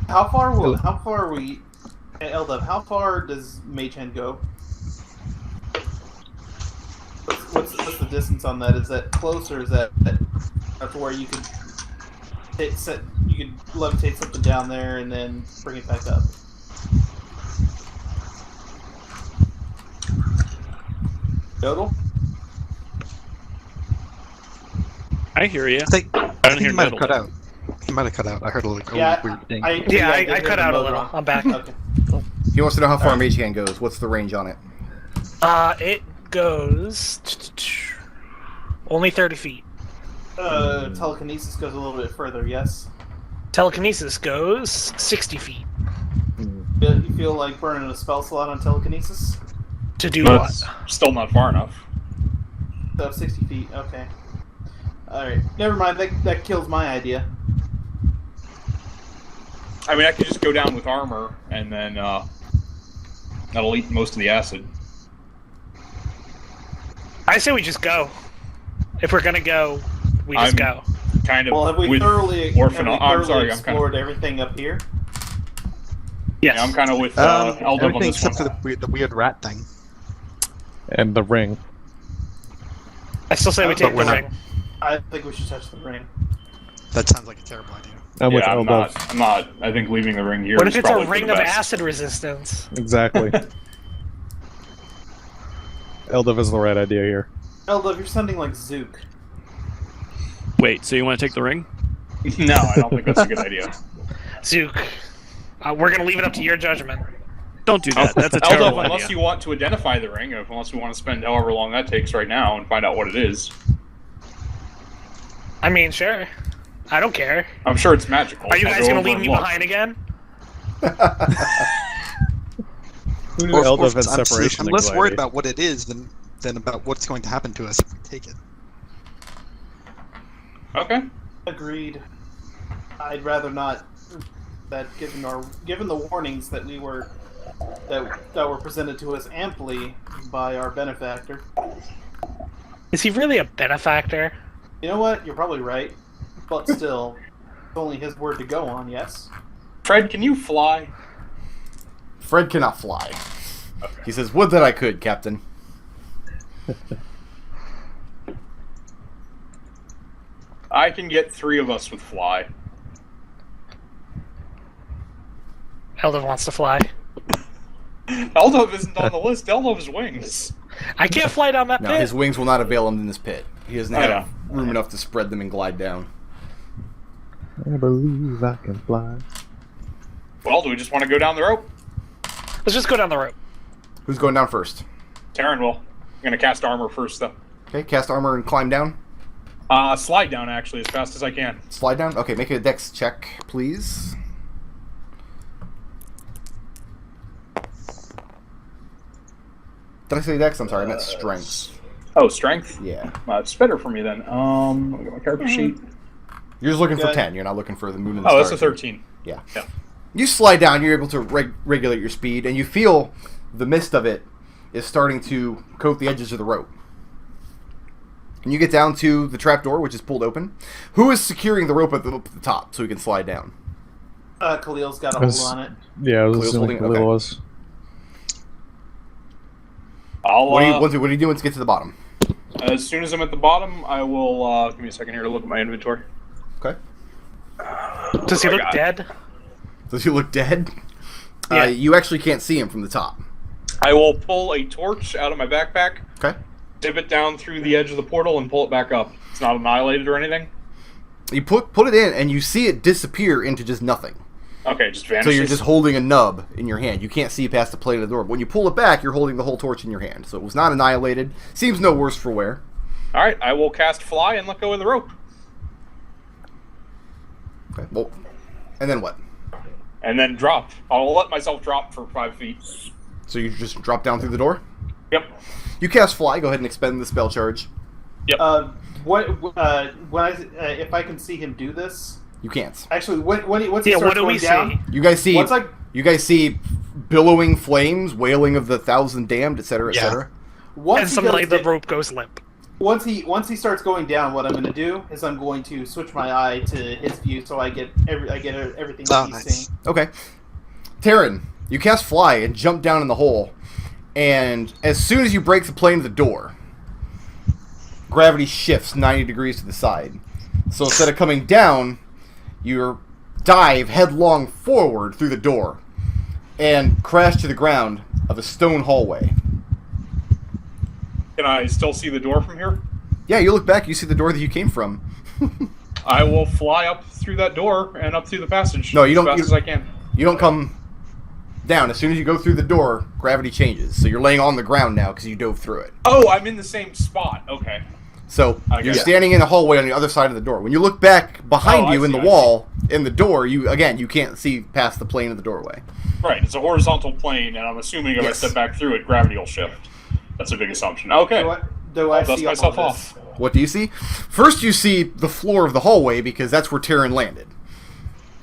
How far are we? Eldove, how far does Mage Hand go? What's the distance on that? Is that close, or is that to where you could levitate something down there and then bring it back up? Nodal? I hear you. I think he might have cut Nodal. out. He might have cut out. I heard a weird thing. I cut out a little. I'm back. Okay. He wants to know how far Mage Hand goes. What's the range on it? It goes only 30 feet. Telekinesis goes a little bit further, yes? Telekinesis goes 60 feet. You feel like burning a spell slot on telekinesis? To do But what? it's still not far enough. So 60 feet, okay. Alright, never mind, that kills my idea. I mean, I could just go down with armor, and then that'll eat most of the acid. I say we just go. If we're gonna go, we just go. Kind of. Well, have we with thoroughly, Orphan. I'm sorry, I'm kind explored everything up here? Yes. Yeah, I'm kind of with Eldove on Everything this one. except for the weird rat thing. And the ring. I still say we take the we're not- ring. I think we should touch the ring. That sounds like a terrible idea. I'm with Yeah, I'm Eldove. not. I think leaving the ring here What is if it's probably a for ring the of best. acid resistance? Exactly. Eldove is the right idea here. Eldove, you're sounding like Zook. Wait, so you want to take the ring? No, I don't think that's a good idea. Zook, we're gonna leave it up to your judgment. Don't do that. That's a terrible Eldove, unless idea. you want to identify the ring, unless we want to spend however long that takes right now and find out what it is. I mean, sure. I don't care. I'm sure it's magical. Are you I'll guys go gonna over leave and me look. behind again? Who knew Eldove had I'm separation less worried anxiety? about what it is than about what's going to happen to us if we take it. Okay. Agreed. I'd rather not. That given the warnings that were presented to us amply by our benefactor. Is he really a benefactor? You know what? You're probably right, but still, it's only his word to go on. Yes. Fred, can you fly? Fred cannot fly. He says, "Would that I could, Captain." I can get 3 of us with fly. Eldove wants to fly. Eldove isn't on the list. Eldove's wings. I can't fly down that No, pit. his wings will not avail him in this pit. He doesn't Oh, have yeah. room enough to spread them and glide down. I believe I can fly. Well, do we just want to go down the rope? Let's just go down the rope. Who's going down first? Tarin will. I'm going to cast armor first, though. Okay, cast armor and climb down. Slide down, actually, as fast as I can. Slide down. Okay, make a dex check, please. Did I say dex? I'm sorry, I meant strength. Oh, strength? Yeah. It's better for me then. Look at my character sheet. You're just looking for Good. 10. You're not looking for the moon and the Oh, stars. that's a 13. Yeah. Yeah. You slide down, you're able to regulate your speed, and you feel the mist of it is starting to coat the edges of the rope. And you get down to the trapdoor, which is pulled open. Who is securing the rope at the top so he can slide down? Khalil's got a hold on it. Yeah, I was Khalil's assuming holding- Khalil okay. was. I'll, What are you doing to get to the bottom? as soon as I'm at the bottom, I will, give me a second here to look at my inventory. Okay. Does he Oh my look God. dead? Does he look dead? Yeah. You actually can't see him from the top. I will pull a torch out of my backpack, Okay. dip it down through the edge of the portal, and pull it back up. It's not annihilated or anything. You put it in, and you see it disappear into just nothing. Okay, just So vanishes. you're just holding a nub in your hand. You can't see past the plate of the door. When you pull it back, you're holding the whole torch in your hand. So it was not annihilated. Seems no worse for wear. Alright, I will cast fly and let go of the rope. Okay. Well, and then what? And then drop. I'll let myself drop for 5 feet. So you just drop down through the door? Yep. You cast fly. Go ahead and expend the spell charge. Yep. If I can see him do this, You can't. actually, what's he Yeah, starts what do we going down? see? You guys see. Once I You guys see billowing flames, wailing of the thousand damned, etc., Yeah. etc. once And he something goes like the da- rope goes limp. Once he starts going down, what I'm going to do is I'm going to switch my eye to his view, so I get everything that he's seeing. Okay. Tarin, you cast Fly and jump down in the hole, and as soon as you break the plane of the door, gravity shifts 90 degrees to the side. So instead of coming down, you dive headlong forward through the door and crash to the ground of a stone hallway. Can I still see the door from here? Yeah, you look back, you see the door that you came from. I will fly up through that door and up through the passage. No, you don't. As fast as I can. You don't come down. As soon as you go through the door, gravity changes. So you're laying on the ground now because you dove through it. Oh, I'm in the same spot. Okay. So you're standing in the hallway on the other side of the door. When you look back behind you in the wall, in the door, you can't see past the plane of the doorway. Right, it's a horizontal plane, and I'm assuming if I step back through it, gravity will shift. That's a big assumption. Okay. I'll dust myself off. What do you see? First, you see the floor of the hallway because that's where Tarin landed.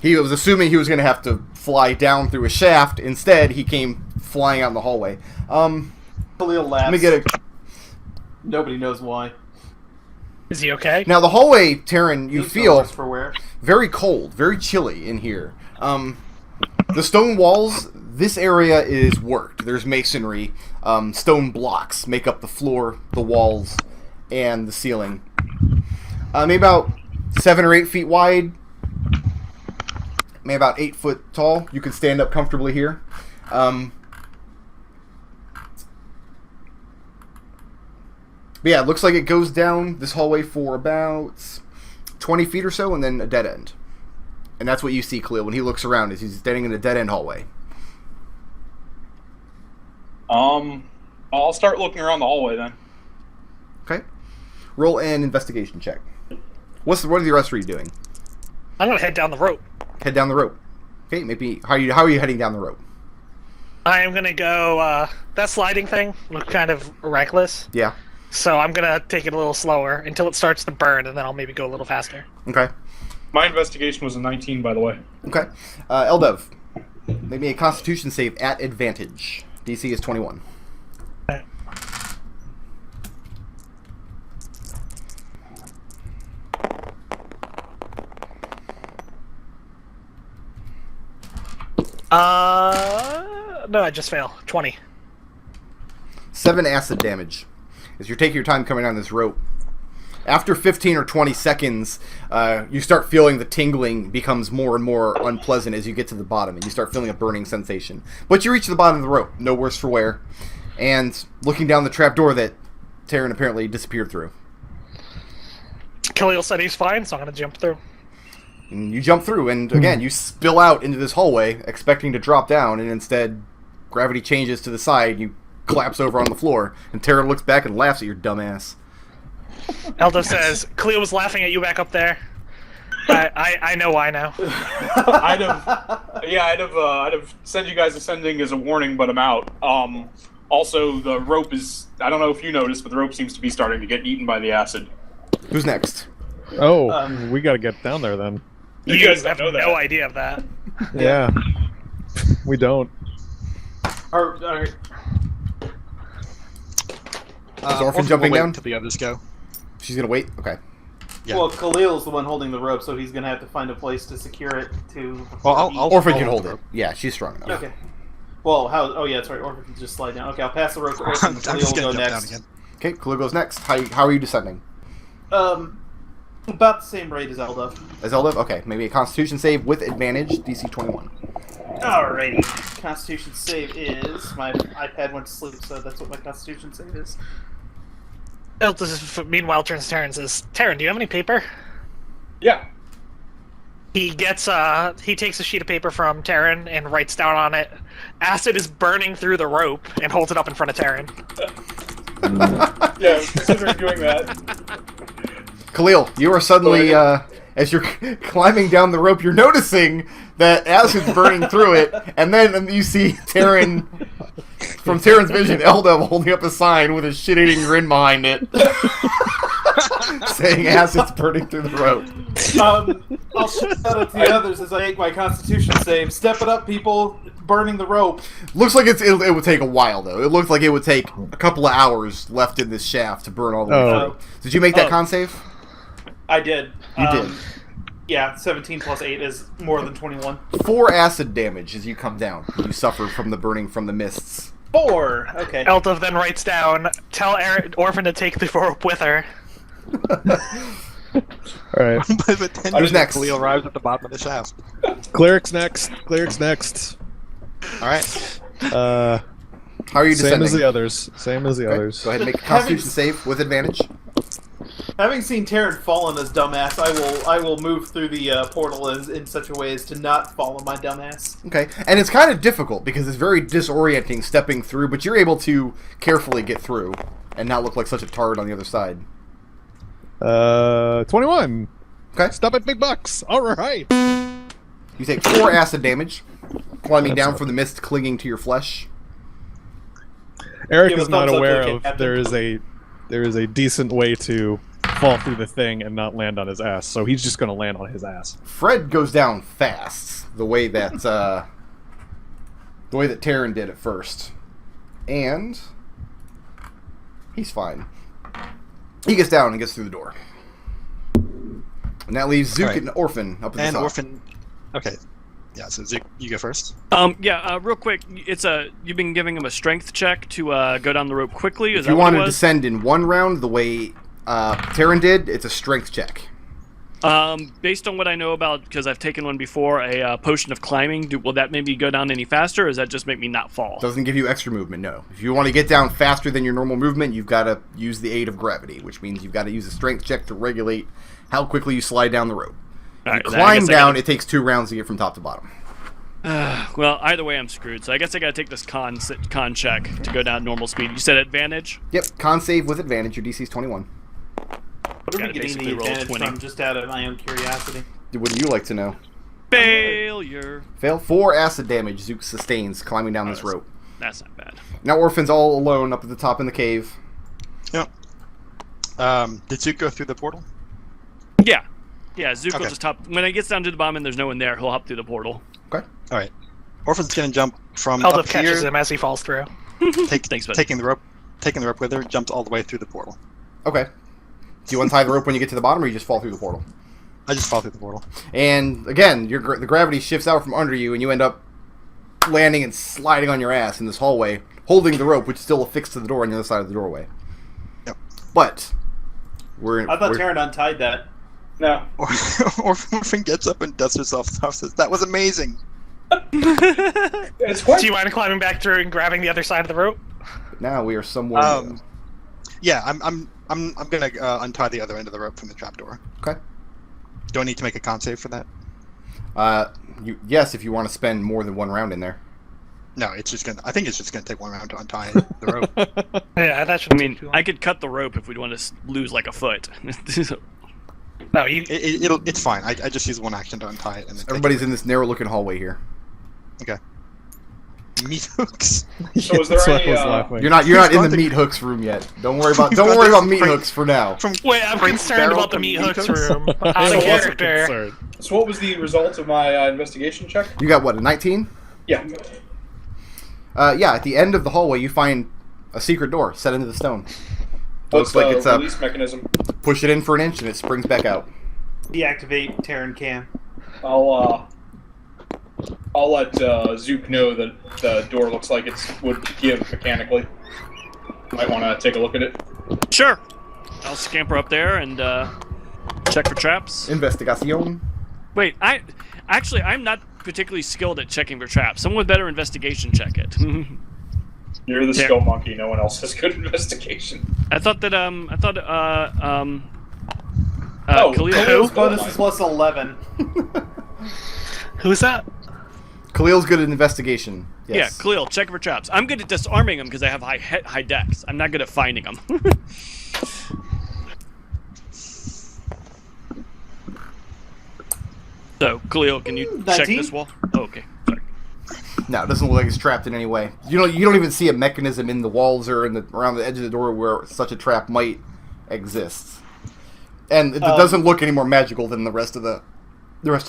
He was assuming he was going to have to fly down through a shaft. Instead, he came flying out in the hallway. Khalil laughs. Let me get a. Nobody knows why. Is he okay? Now the hallway, Tarin, you feel for wear. very cold, very chilly in here. The stone walls, this area is worked. There's masonry. Stone blocks make up the floor, the walls, and the ceiling. Maybe about 7 or 8 feet wide. Maybe about 8 foot tall. You can stand up comfortably here. But yeah, it looks like it goes down this hallway for about 20 feet or so, and then a dead end. And that's what you see, Khalil, when he looks around, is he's standing in a dead end hallway. I'll start looking around the hallway then. Okay. Roll an investigation check. What are the rest of you doing? I'm gonna head down the rope. Head down the rope. Okay, maybe how are you heading down the rope? I am gonna go. That sliding thing looked kind of reckless. Yeah. So I'm gonna take it a little slower until it starts to burn, and then I'll maybe go a little faster. Okay. My investigation was a 19, by the way. Okay. Eldove, make me a Constitution save at advantage. DC is 21. No, I just fail. 20. 7 acid damage. As you're taking your time coming down this rope. After 15 or 20 seconds, you start feeling the tingling becomes more and more unpleasant as you get to the bottom, and you start feeling a burning sensation. But you reach the bottom of the rope, no worse for wear, and looking down the trapdoor that Tarin apparently disappeared through. Khalil said he's fine, so I'm gonna jump through. And you jump through, and again, you spill out into this hallway, expecting to drop down, and instead, gravity changes to the side, you collapse over on the floor, and Tarin looks back and laughs at your dumbass. Eldove says, Khalil was laughing at you back up there. I know why now. I'd have sent you guys ascending as a warning, but I'm out. Also, the rope is, I don't know if you noticed, but the rope seems to be starting to get eaten by the acid. Who's next? Oh, we gotta get down there then. You guys have no idea of that. Yeah. We don't. Alright. Is Orphan jumping down? Until the others go. She's gonna wait? Okay. Yeah. Well, Khalil's the one holding the rope, so he's going to have to find a place to secure it to... Well, I'll Orphan can hold it. Yeah, she's strong enough. Okay. Well, how... Oh, yeah, that's right. Orphan can just slide down. Okay, I'll pass the rope to Orphan. I'm Khalil just will gonna go jump next. down again. Okay, Khalil goes next. How are you descending? About the same rate as Eldove. As Eldove? Okay, maybe a Constitution save with advantage, DC 21. Alrighty. Constitution save is... My iPad went to sleep, so that's what my Constitution save is. Meanwhile, turns to Tarin and says, Tarin, do you have any paper? Yeah. He takes a sheet of paper from Tarin and writes down on it, acid is burning through the rope, and holds it up in front of Tarin. Yeah, considering doing that. Khalil, you are suddenly, as you're climbing down the rope, you're noticing that acid's burning through it, and then you see Tarin, from Tarin's vision, Eldove holding up a sign with a shit-eating grin behind it, saying acid's burning through the rope. I'll shout out to the others as I make my Constitution save. Step it up, people. burning the rope. Looks like it would take a while, though. It looks like it would take a couple of hours left in this shaft to burn all the way Oh. through. Did you make that con save? I did. You did. Yeah, 17 plus 8 is more than 21. 4 acid damage as you come down. You suffer from the burning from the mists. 4! Okay. Eldove then writes down, tell Orphan to take the rope with her. Alright. By the 10 Who's minutes, next? Khalil arrives at the bottom of the shaft. Cleric's next. Cleric's next. Alright. How are you descending? Same as the others. Same as the Okay, others. go ahead and make a Constitution save with advantage. Having seen Tarin fall on his dumbass, I will move through the portal in such a way as to not fall on my dumbass. Okay, and it's kind of difficult because it's very disorienting stepping through, but you're able to carefully get through and not look like such a tard on the other side. 21. Okay. Stop at big bucks. Alright. You take 4 acid damage, climbing That's down all. from the mist clinging to your flesh. Eric Give a is not thumbs up to aware the of captain. there is a decent way to fall through the thing and not land on his ass, so he's just gonna land on his ass. Fred goes down fast, the way that Tarin did at first, and he's fine. He gets down and gets through the door, and that leaves Zook Alright. and Orphan up at the And top. Orphan... Okay. Yeah, so Zook, you go first. Real quick, you've been giving him a strength check to go down the rope quickly. Is If that you what want it to was? descend in one round, the way Tarin did, it's a strength check. Based on what I know about, because I've taken one before, a potion of climbing. Will that maybe go down any faster, or does that just make me not fall? Doesn't give you extra movement, no. If you want to get down faster than your normal movement, you've got to use the aid of gravity, which means you've got to use a strength check to regulate how quickly you slide down the rope. All right, You then I climb guess I down, gotta- it takes 2 rounds to get from top to bottom. Well, either way, I'm screwed. So I guess I gotta take this con check to go down normal speed. You said advantage. Yep, con save with advantage, your DC's 21. What are we Gotta getting basically the roll advantage 20. from, just out of my own curiosity? What do you like to know? Failure. Fail. 4 acid damage Zook sustains climbing down this rope. That's not bad. Now Orphan's all alone up at the top in the cave. Yep. Did Zook go through the portal? Yeah. Yeah, Zook will Okay. just hop. When it gets down to the bottom and there's no one there, he'll hop through the portal. Okay. Alright. Orphan's gonna jump from Eldove up catches here, him as he falls through. Thanks, buddy. taking the rope with her, jumps all the way through the portal. Okay. Do you untie the rope when you get to the bottom, or you just fall through the portal? I just fall through the portal. And again, the gravity shifts out from under you, and you end up landing and sliding on your ass in this hallway, holding the rope, which is still affixed to the door on the other side of the doorway. Yep. But I thought Tarin untied that. No. Orphan gets up and dusts herself off. Says, "That was amazing." It's quite. Do you mind climbing back through and grabbing the other side of the rope? now we are somewhere. New. Yeah, I'm gonna untie the other end of the rope from the trapdoor. Okay. Do I need to make a con save for that? Yes, if you want to spend more than 1 round in there. No, it's just gonna. I think it's just gonna take 1 round to untie the rope. Yeah, that should. I mean, I could cut the rope if we'd want to lose like a foot. No, you. It's fine. I just use 1 action to untie it. And then Everybody's in this narrow-looking hallway here. Okay. Meat hooks. So is there That's why any, I was uh, laughing. You're not He's in gone the to- meat hooks room yet. Don't worry about meat Frank- hooks for now. From Wait, I'm Frank's concerned barrel about the from meat meat hooks hooks? room. Out I of wasn't character. concerned. So what was the result of my investigation check? You got what, a 19? Yeah. Yeah, at the end of the hallway you find a secret door set into the stone. What's Looks like the it's up. release mechanism? Push it in for an inch and it springs back out. Deactivate Tarin can. I'll let Zook know that the door looks like it would give mechanically. Might want to take a look at it. Sure. I'll scamper up there and check for traps. Investigación. Wait, I'm not particularly skilled at checking for traps. Someone with better investigation check it. You're the There. skill monkey. No one else has good investigation. I thought Oh, Khalil. Khalil's Who? Bonus is plus 11. Who's that? Khalil's good at investigation. Yes. Yeah, Khalil, check for traps. I'm good at disarming them because I have high dex. I'm not good at finding them. So, Khalil, can you check 19? this wall? Oh, okay. Sorry. No, it doesn't look like it's trapped in any way. You don't even see a mechanism in the walls or around the edge of the door where such a trap might exist. And it doesn't look any more magical than the rest of the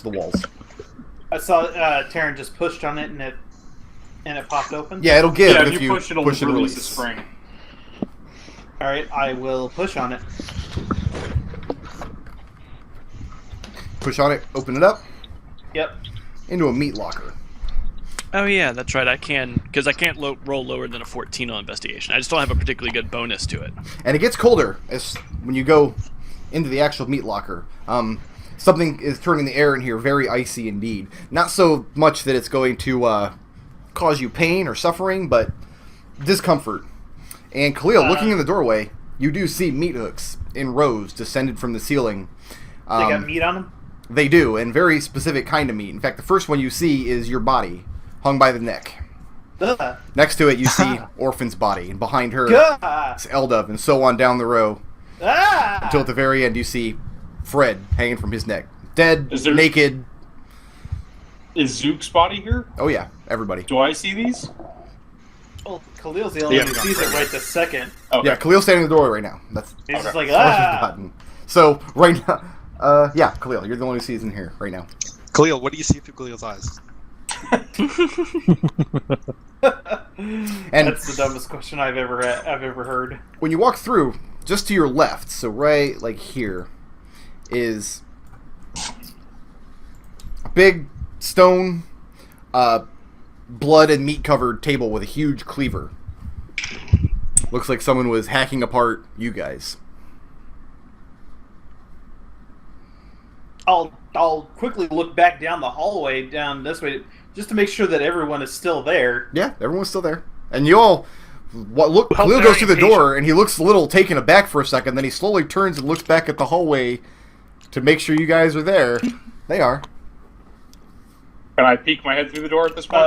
walls. I saw Tarin just pushed on it and it And it popped open? Yeah, it'll give Yeah, if if you push, it'll push and release release. the spring. Alright, I will push on it. Push on it, open it up, Yep. into a meat locker. Oh yeah, that's right. I can because I can't roll lower than a 14 on investigation. I just don't have a particularly good bonus to it. And it gets colder as when you go into the actual meat locker. Something is turning the air in here very icy indeed. Not so much that it's going to cause you pain or suffering, but discomfort. And Khalil, looking in the doorway, you do see meat hooks in rows descended from the ceiling. They got meat on them? They do, and very specific kind of meat. In fact, the first one you see is your body, hung by the neck. Ugh. Next to it, you see Orphan's body, and behind her, Gah! it's Eldove, and so on down the row. Ah! Until at the very end, you see Fred hanging from his neck. Dead, Is there- naked. Is Zook's body here? Oh yeah, everybody. Do I see these? Well, Khalil's the only one who sees it right this second. Okay. Yeah, Khalil's standing in the doorway right now. That's He's just like, all she's ah! gotten. So, right now, yeah, Khalil, you're the only one who sees in here right now. Khalil, what do you see through Khalil's eyes? And That's the dumbest question I've ever heard. when you walk through, just to your left, so right like here, is a big stone, blood and meat covered table with a huge cleaver. Looks like someone was hacking apart you guys. I'll quickly look back down the hallway down this way just to make sure that everyone is still there. Yeah, everyone's still there, and you all. Look, Well, Khalil very goes through the impatient. door, and he looks a little taken aback for a second. Then he slowly turns and looks back at the hallway to make sure you guys are there. They are. Can I peek my head through the door at this point?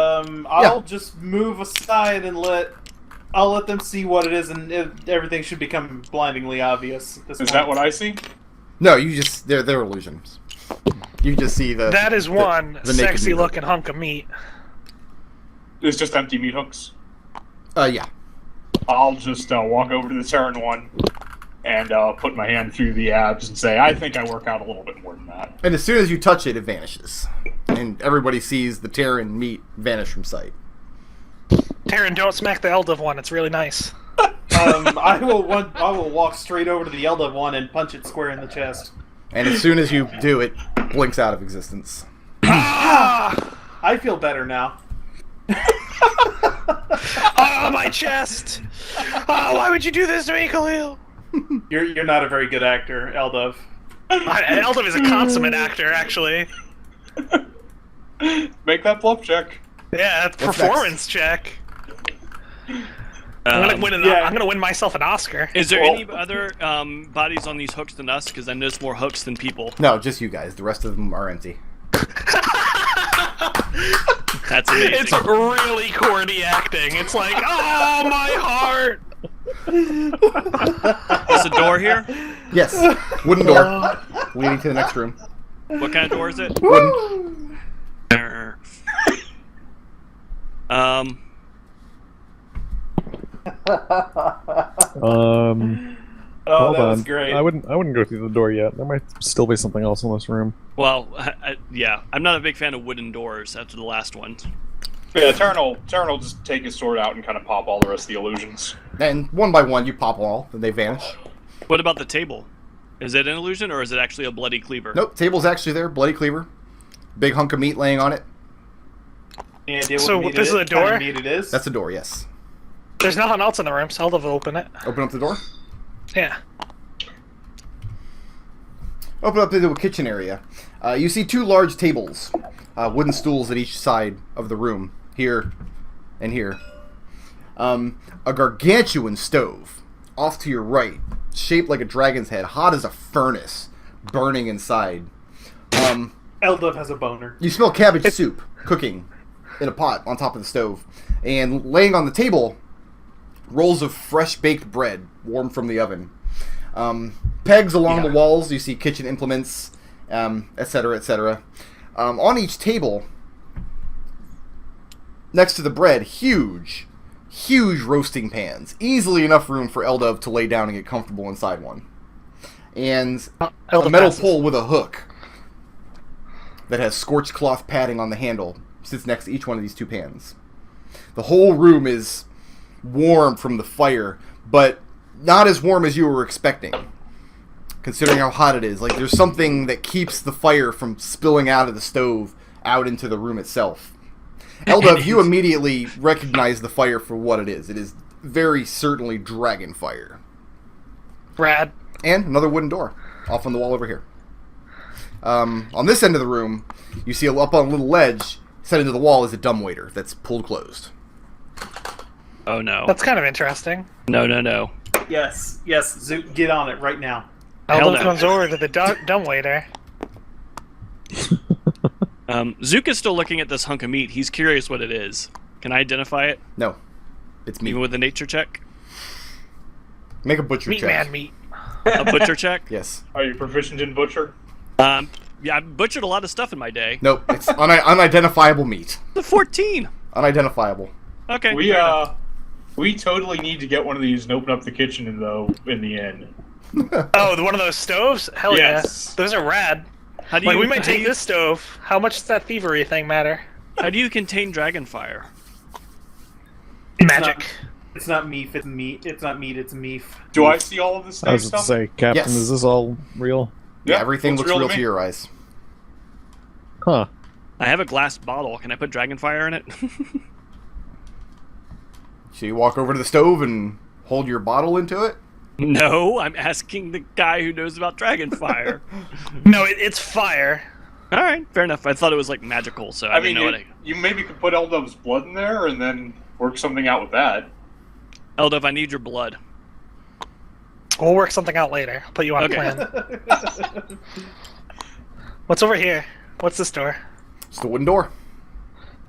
I'll just move aside and I'll let them see what it is, and everything should become blindingly obvious at this Is point. that what I see? No, you just they're illusions. You just see the. That is one the naked sexy meat. looking hunk of meat. It's just empty meat hooks. Yeah. I'll just walk over to the Tarin one and put my hand through the abs and say, I think I work out a little bit more than that. And as soon as you touch it, it vanishes, and everybody sees the Tarin meat vanish from sight. Tarin, don't smack the Eldove one. It's really nice. I will walk straight over to the Eldove one and punch it square in the chest. And as soon as you do, it blinks out of existence. I feel better now. Oh, my chest! Oh, why would you do this to me, Khalil? You're not a very good actor, Eldove. Eldove is a consummate actor, actually. Make that bluff check. Yeah, performance check. I'm gonna win myself an Oscar. Is there Well- any other bodies on these hooks than us? Because I know there's more hooks than people. No, just you guys. The rest of them are empty. That's amazing. It's really corny acting. It's like, oh, my heart! Is the door here? Yes, wooden door leading to the next room. What kind of door is it? Wooden. Oh, Hold that on. was great. I wouldn't go through the door yet. There might still be something else in this room. Well, yeah, I'm not a big fan of wooden doors after the last one. Yeah, Tarin will just take his sword out and kind of pop all the rest of the illusions. And one by one, you pop all, and they vanish. What about the table? Is it an illusion or is it actually a bloody cleaver? Nope, table's actually there. Bloody cleaver. Big hunk of meat laying on it. Any idea So what meat this it is a kind of door? meat it is? That's a door, yes. There's nothing else in the room, so Eldove will open it. Open up the door. Yeah. Open up into a kitchen area. You see two large tables, wooden stools at each side of the room, here and here. A gargantuan stove off to your right, shaped like a dragon's head, hot as a furnace, burning inside. Eldove has a boner. You smell cabbage soup cooking in a pot on top of the stove. And laying on the table, rolls of fresh baked bread, warm from the oven. Pegs along the walls, you see kitchen implements, etc., etc. On each table, next to the bread, huge roasting pans. Easily enough room for Eldove to lay down and get comfortable inside one. And a Eldove metal passes. pole with a hook that has scorched cloth padding on the handle sits next to each one of these two pans. The whole room is warm from the fire, but not as warm as you were expecting, considering how hot it is. Like, there's something that keeps the fire from spilling out of the stove out into the room itself. Eldove, you immediately recognize the fire for what it is. It is very certainly dragon fire. Rad. And another wooden door off on the wall over here. On this end of the room, you see up on a little ledge set into the wall is a dumbwaiter that's pulled closed. Oh no. That's kind of interesting. No. Yes, Zook, get on it right now. Hell Eldove no. comes over to the dumbwaiter. Zook is still looking at this hunk of meat. He's curious what it is. Can I identify it? No. It's meat. Even with a nature check? Make a butcher Meat check. man meat. A butcher check? Yes. Are you proficient in butcher? Yeah, I've butchered a lot of stuff in my day. Nope. It's unidentifiable meat. The 14! Unidentifiable. Okay. We totally need to get one of these and open up the kitchen in the inn. Oh, one of those stoves? Hell Yes. yeah. Those are rad. How do Like, you, we might how take do you- this stove. How much does that thievery thing matter? How do you contain dragon fire? Magic. It's not meef, it's meat. It's not meat, it's meef. Do I see all of this I was nice about to stuff? say, Captain, Yes. is this all real? Yeah, everything looks real to to me. your eyes. Huh. I have a glass bottle. Can I put dragon fire in it? So you walk over to the stove and hold your bottle into it? No, I'm asking the guy who knows about dragon fire. No, it's fire. All right, fair enough. I thought it was like magical, so I, I mean, didn't know you maybe could put Eldove's blood in there and then work something out with that. Eldove, I need your blood. We'll work something out later. I'll put you on Okay. a plan. What's over here? What's this door? It's the wooden door.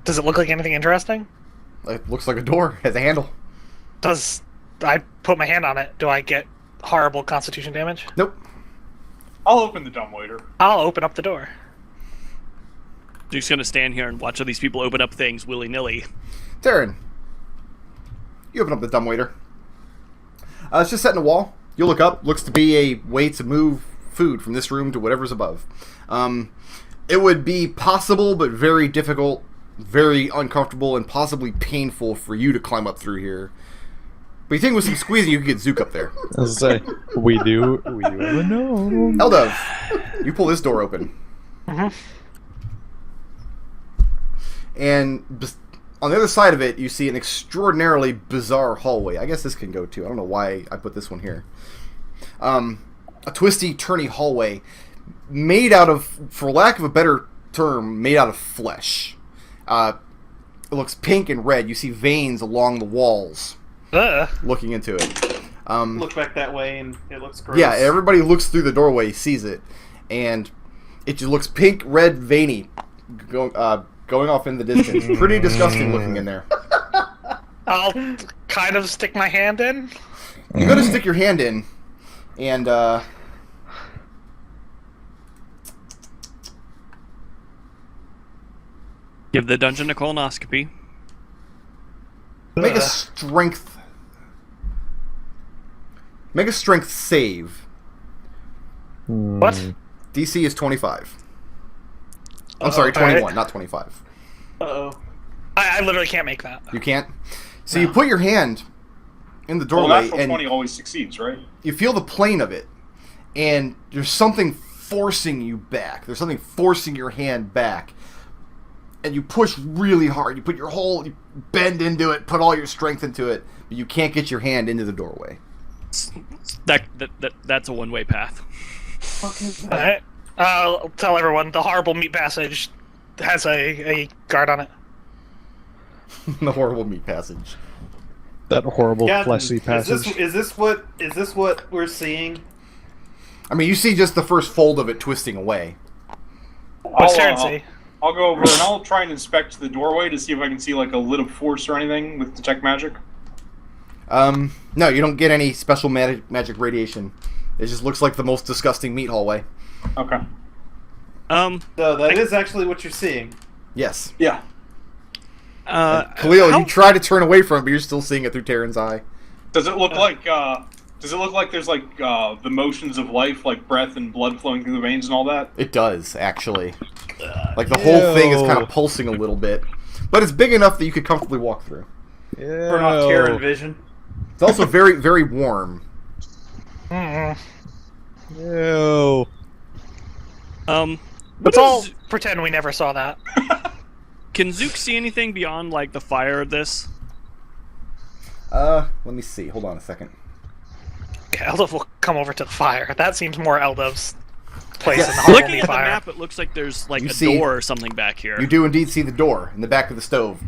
Does it look like anything interesting? It looks like a door. It has a handle. Does I put my hand on it? Do I get horrible constitution damage? Nope. I'll open the dumbwaiter. I'll open up the door. Duke's gonna stand here and watch all these people open up things willy-nilly. Tarin, you open up the dumbwaiter. It's just set in a wall. You look up. Looks to be a way to move food from this room to whatever's above. It would be possible, but very difficult, very uncomfortable, and possibly painful for you to climb up through here. But you think with some squeezing, you could get Zook up there. As I say, we do have a gnome. Eldove, you pull this door open. Mhm. And on the other side of it, you see an extraordinarily bizarre hallway. I guess this can go too. I don't know why I put this one here. A twisty, turny hallway made out of, for lack of a better term, made out of flesh. It looks pink and red. You see veins along the walls looking into it. Look back that way and it looks gross. Yeah, everybody looks through the doorway, sees it, and it just looks pink, red, veiny, going off in the distance. Pretty disgusting looking in there. I'll kind of stick my hand in. You go to stick your hand in, and Give the dungeon a colonoscopy. make a strength. Make a strength save. What? DC is 25. I'm sorry, 21, Alright. not 25. Uh-oh. I literally can't make that. You can't. So you put your hand in the Well, doorway, natural and 20 always succeeds, right? you feel the plane of it, and there's something forcing you back. There's something forcing your hand back, and you push really hard. You put you bend into it, put all your strength into it, but you can't get your hand into the doorway. That's a one-way path. Alright. I'll tell everyone the horrible meat passage has a guard on it. The horrible meat passage. That horrible Captain, fleshy passage. Is this what we're seeing? I mean, you see just the first fold of it twisting away. What's Tarin see? I'll go over and I'll try and inspect the doorway to see if I can see like a lit of force or anything with detect magic. No, you don't get any special magic radiation. It just looks like the most disgusting meat hallway. Okay. So that is actually what you're seeing. Yes. Yeah. Khalil, you try to turn away from it, but you're still seeing it through Tarin's eye. Does it look like there's like the motions of life, like breath and blood flowing through the veins and all that? It does, actually. Like, the whole thing is kind of pulsing a little bit. but it's big enough that you could comfortably walk through. For Noctarian vision. It's also very, very warm. Ew. Let's all pretend we never saw that. Can Zook see anything beyond like the fire of this? Let me see. Hold on a second. Okay, Eldove will come over to the fire. That seems more Eldove's place Yes. in the Halloween Looking at the fire. map, it looks like there's like You a see- door or something back here. You do indeed see the door in the back of the stove.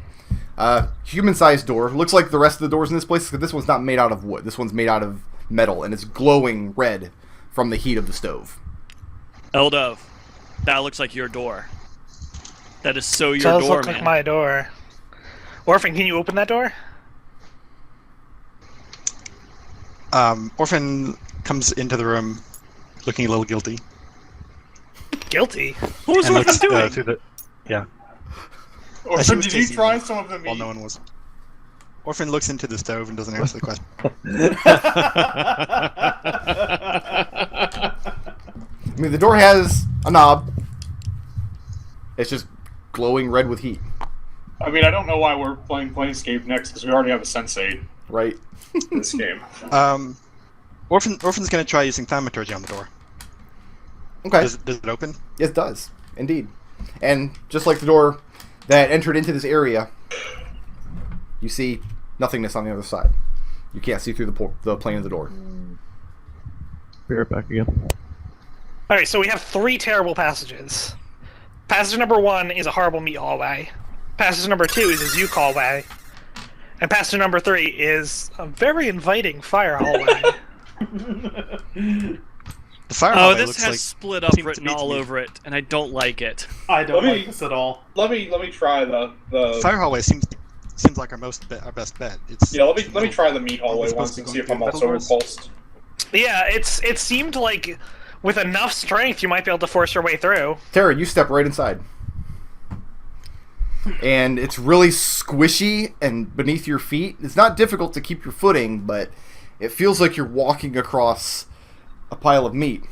Human-sized door. Looks like the rest of the doors in this place, because this one's not made out of wood. This one's made out of metal, and it's glowing red from the heat of the stove. Eldove, that looks like your door. That is so your Does door, look man. like my door. Orphan, can you open that door? Orphan comes into the room looking a little guilty. Guilty. What was and Orphan looks doing? through the... Yeah. Or As she was did you tasting try it, some of the While meat? no one was. Orphan looks into the stove and doesn't answer the question. I mean, the door has a knob. It's just glowing red with heat, I mean, I don't know why we're playing Planescape next, because we already have a Sensei right? in this game. Orphan's gonna try using thaumaturgy on the door. Okay. Does it open? It does, indeed. And just like the door that entered into this area, you see nothingness on the other side. You can't see through the plane of the door. Be right back again. Alright, so we have 3 terrible passages. Passage number 1 is a horrible meat hallway. Passage number 2 is a Zook hallway. And passage number 3 is a very inviting fire hallway. The fire Oh, hallway this looks has like split up seems to written be to all me. over it, and I don't like it. I don't Let me- like this at all. Let me try the fire hallway seems like our best bet. It's yeah. Let me try the meat hallway It's once supposed and to see if go I'm through also metal doors? repulsed. Yeah, it seemed like with enough strength you might be able to force your way through. Tarin, you step right inside. And it's really squishy and beneath your feet. It's not difficult to keep your footing, but it feels like you're walking across a pile of meat.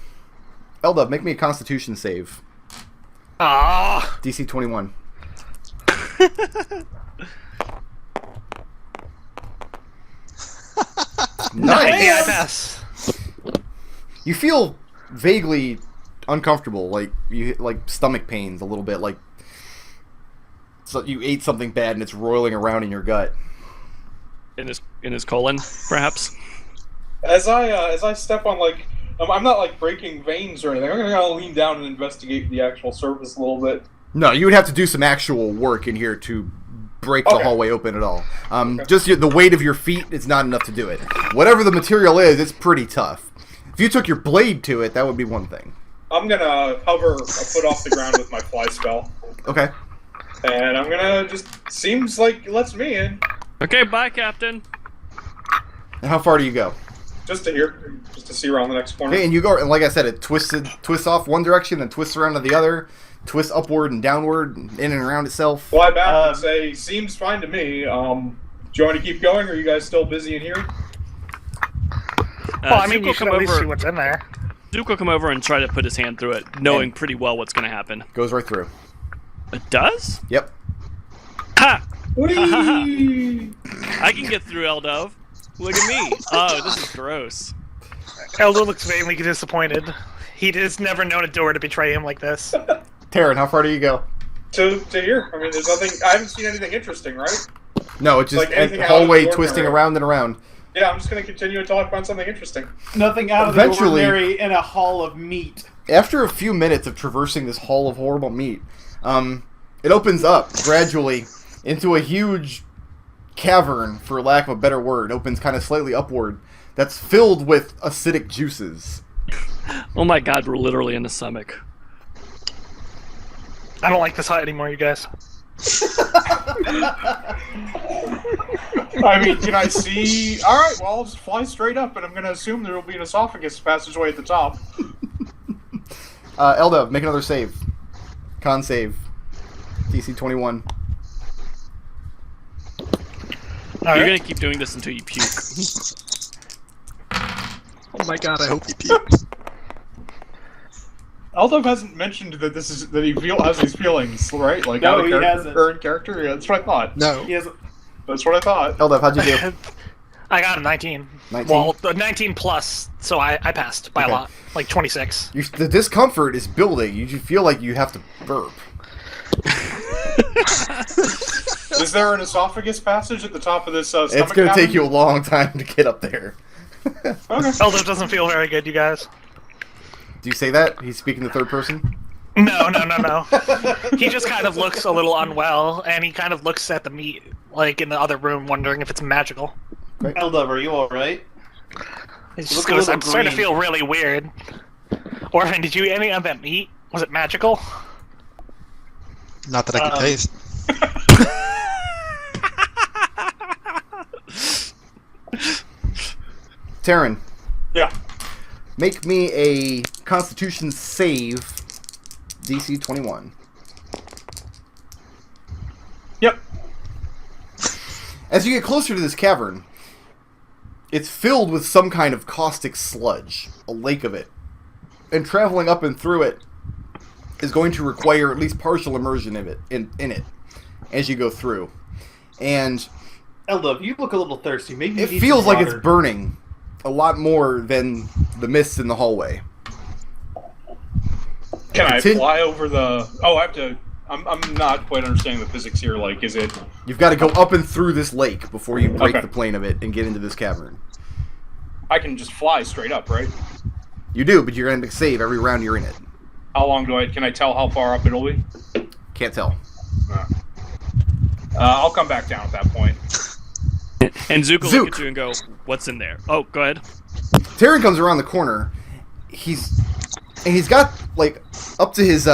Eldove, make me a Constitution save. Ah, DC 21. Nice! yeah, I pass. You feel vaguely uncomfortable, like stomach pains a little bit, like so you ate something bad and it's roiling around in your gut. In his colon, perhaps. As I step on I'm not like breaking veins or anything. I'm gonna lean down and investigate the actual surface a little bit. No, you would have to do some actual work in here to break the Okay. hallway open at all. Just the weight of your feet is not enough to do it. Whatever the material is, it's pretty tough. If you took your blade to it, that would be one thing. I'm gonna hover a foot off the ground with my fly spell, Okay. and I'm gonna seems like it lets me in. Okay, bye, Captain. And how far do you go? Just to see around the next corner. Okay, and you go, and like I said, it twists off one direction, then twists around to the other, twists upward and downward, and in and around itself. Fly back and say, seems fine to me. Do you want to keep going, or are you guys still busy in here? Well, I mean, Zook you will should come at least see over. what's in there. Zook will come over and try to put his hand through it, knowing pretty well what's going to happen. Goes right through. It does? Yep. Ha! Whee! I can get through, Eldove. Look at me. Oh, this is gross. Eldo looks vaguely disappointed. He has never known a door to betray him like this. Tarin, how far do you go? To here. I mean, there's nothing. I haven't seen anything interesting, right? No, it's just Like anything a out of the hallway ordinary. twisting around and around. Yeah, I'm just gonna continue until I find something interesting. Nothing out of the Eventually- ordinary in a hall of meat. After a few minutes of traversing this hall of horrible meat, it opens up gradually into a huge cavern, for lack of a better word. Opens kind of slightly upward. That's filled with acidic juices. Oh my god, we're literally in the stomach. I don't like this hut anymore, you guys. I mean, can I see? All right, well, I'll just fly straight up, and I'm gonna assume there will be an esophagus passageway at the top. Eldove, make another save. Con save. DC 21. You're gonna keep doing this until you puke. Oh my god, I hope he pukes. Eldove hasn't mentioned that has these feelings, right? Like No, out of he character, hasn't. or in character. Yeah, that's what I thought. No. He has. That's what I thought. Eldove, how'd you do? I got a 19. 19? Well, 19 plus, so I passed by Okay. a lot, like 26. The discomfort is building. You feel like you have to burp. Is there an esophagus passage at the top of this stomach It's going to cavern? take you a long time to get up there. Okay. Eldove doesn't feel very good, you guys. Do you say that? He's speaking the third person? No. He just kind of looks a little unwell, and he kind of looks at the meat, like in the other room, wondering if it's magical. Eldove, are you alright? He look just a goes, little I'm starting to green." feel really weird. Orphan, did you eat any of that meat? Was it magical? Not that I can taste. Tarin, Yeah. make me a Constitution save, DC 21. Yep. As you get closer to this cavern, it's filled with some kind of caustic sludge, a lake of it. And traveling up and through it is going to require at least partial immersion of it in it as you go through. And Eldove, you look a little thirsty. Maybe you it need feels some like it's water. burning a lot more than the mist in the hallway. Can I Continue- fly over the? Oh, I have to. I'm not quite understanding the physics here. Like, is it? You've got to go up and through this lake before you break Okay. the plane of it and get into this cavern. I can just fly straight up, right? You do, but you're going to save every round you're in it. How long do I? Can I tell how far up it'll be? Can't tell. I'll come back down at that point. And Zook will Zook. look at you and go, "What's in there?" Oh, go ahead. Tarin comes around the corner. He's got like up to his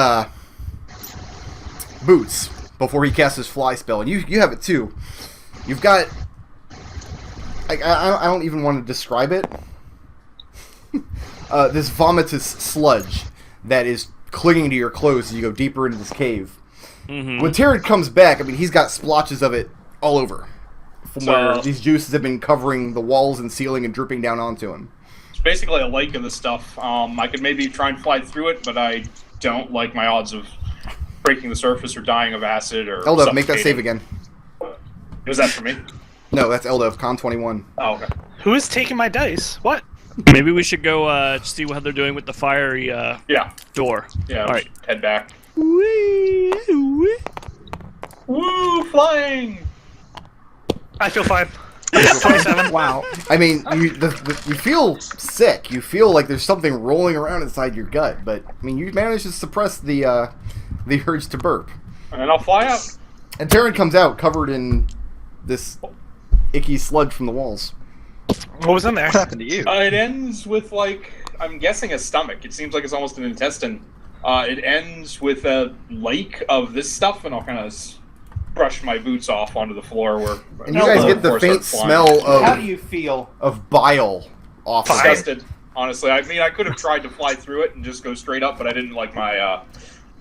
boots before he casts his fly spell, and you have it too. You've got I don't even want to describe it. This vomitous sludge that is clinging to your clothes as you go deeper into this cave. Mm-hmm. When Tarin comes back, I mean, he's got splotches of it all over, from where these juices have been covering the walls and ceiling and dripping down onto him. It's basically a lake of the stuff. I could maybe try and fly through it, but I don't like my odds of breaking the surface or dying of acid or. Eldove, make that save suffocating. again. Was that for me? No, that's Eldove, Con 21. Oh, okay. Who is taking my dice? What? Maybe we should go see what they're doing with the fiery Yeah. door. Yeah. All right. Head back. Woo! Flying! I feel fine. 27. Wow. I mean, you feel sick. You feel like there's something rolling around inside your gut, but I mean, you managed to suppress the urge to burp. And then I'll fly up. And Tarin comes out covered in this icky sludge from the walls. What was in there? What happened to you? It ends with, like, I'm guessing a stomach. It seems like it's almost an intestine. It ends with a lake of this stuff, and I'll kind of brush my boots off onto the floor where. And you guys get the before I faint start flying. smell How do you feel? of bile off of it. Disgusted, honestly. I mean, I could have tried to fly through it and just go straight up, but I didn't like my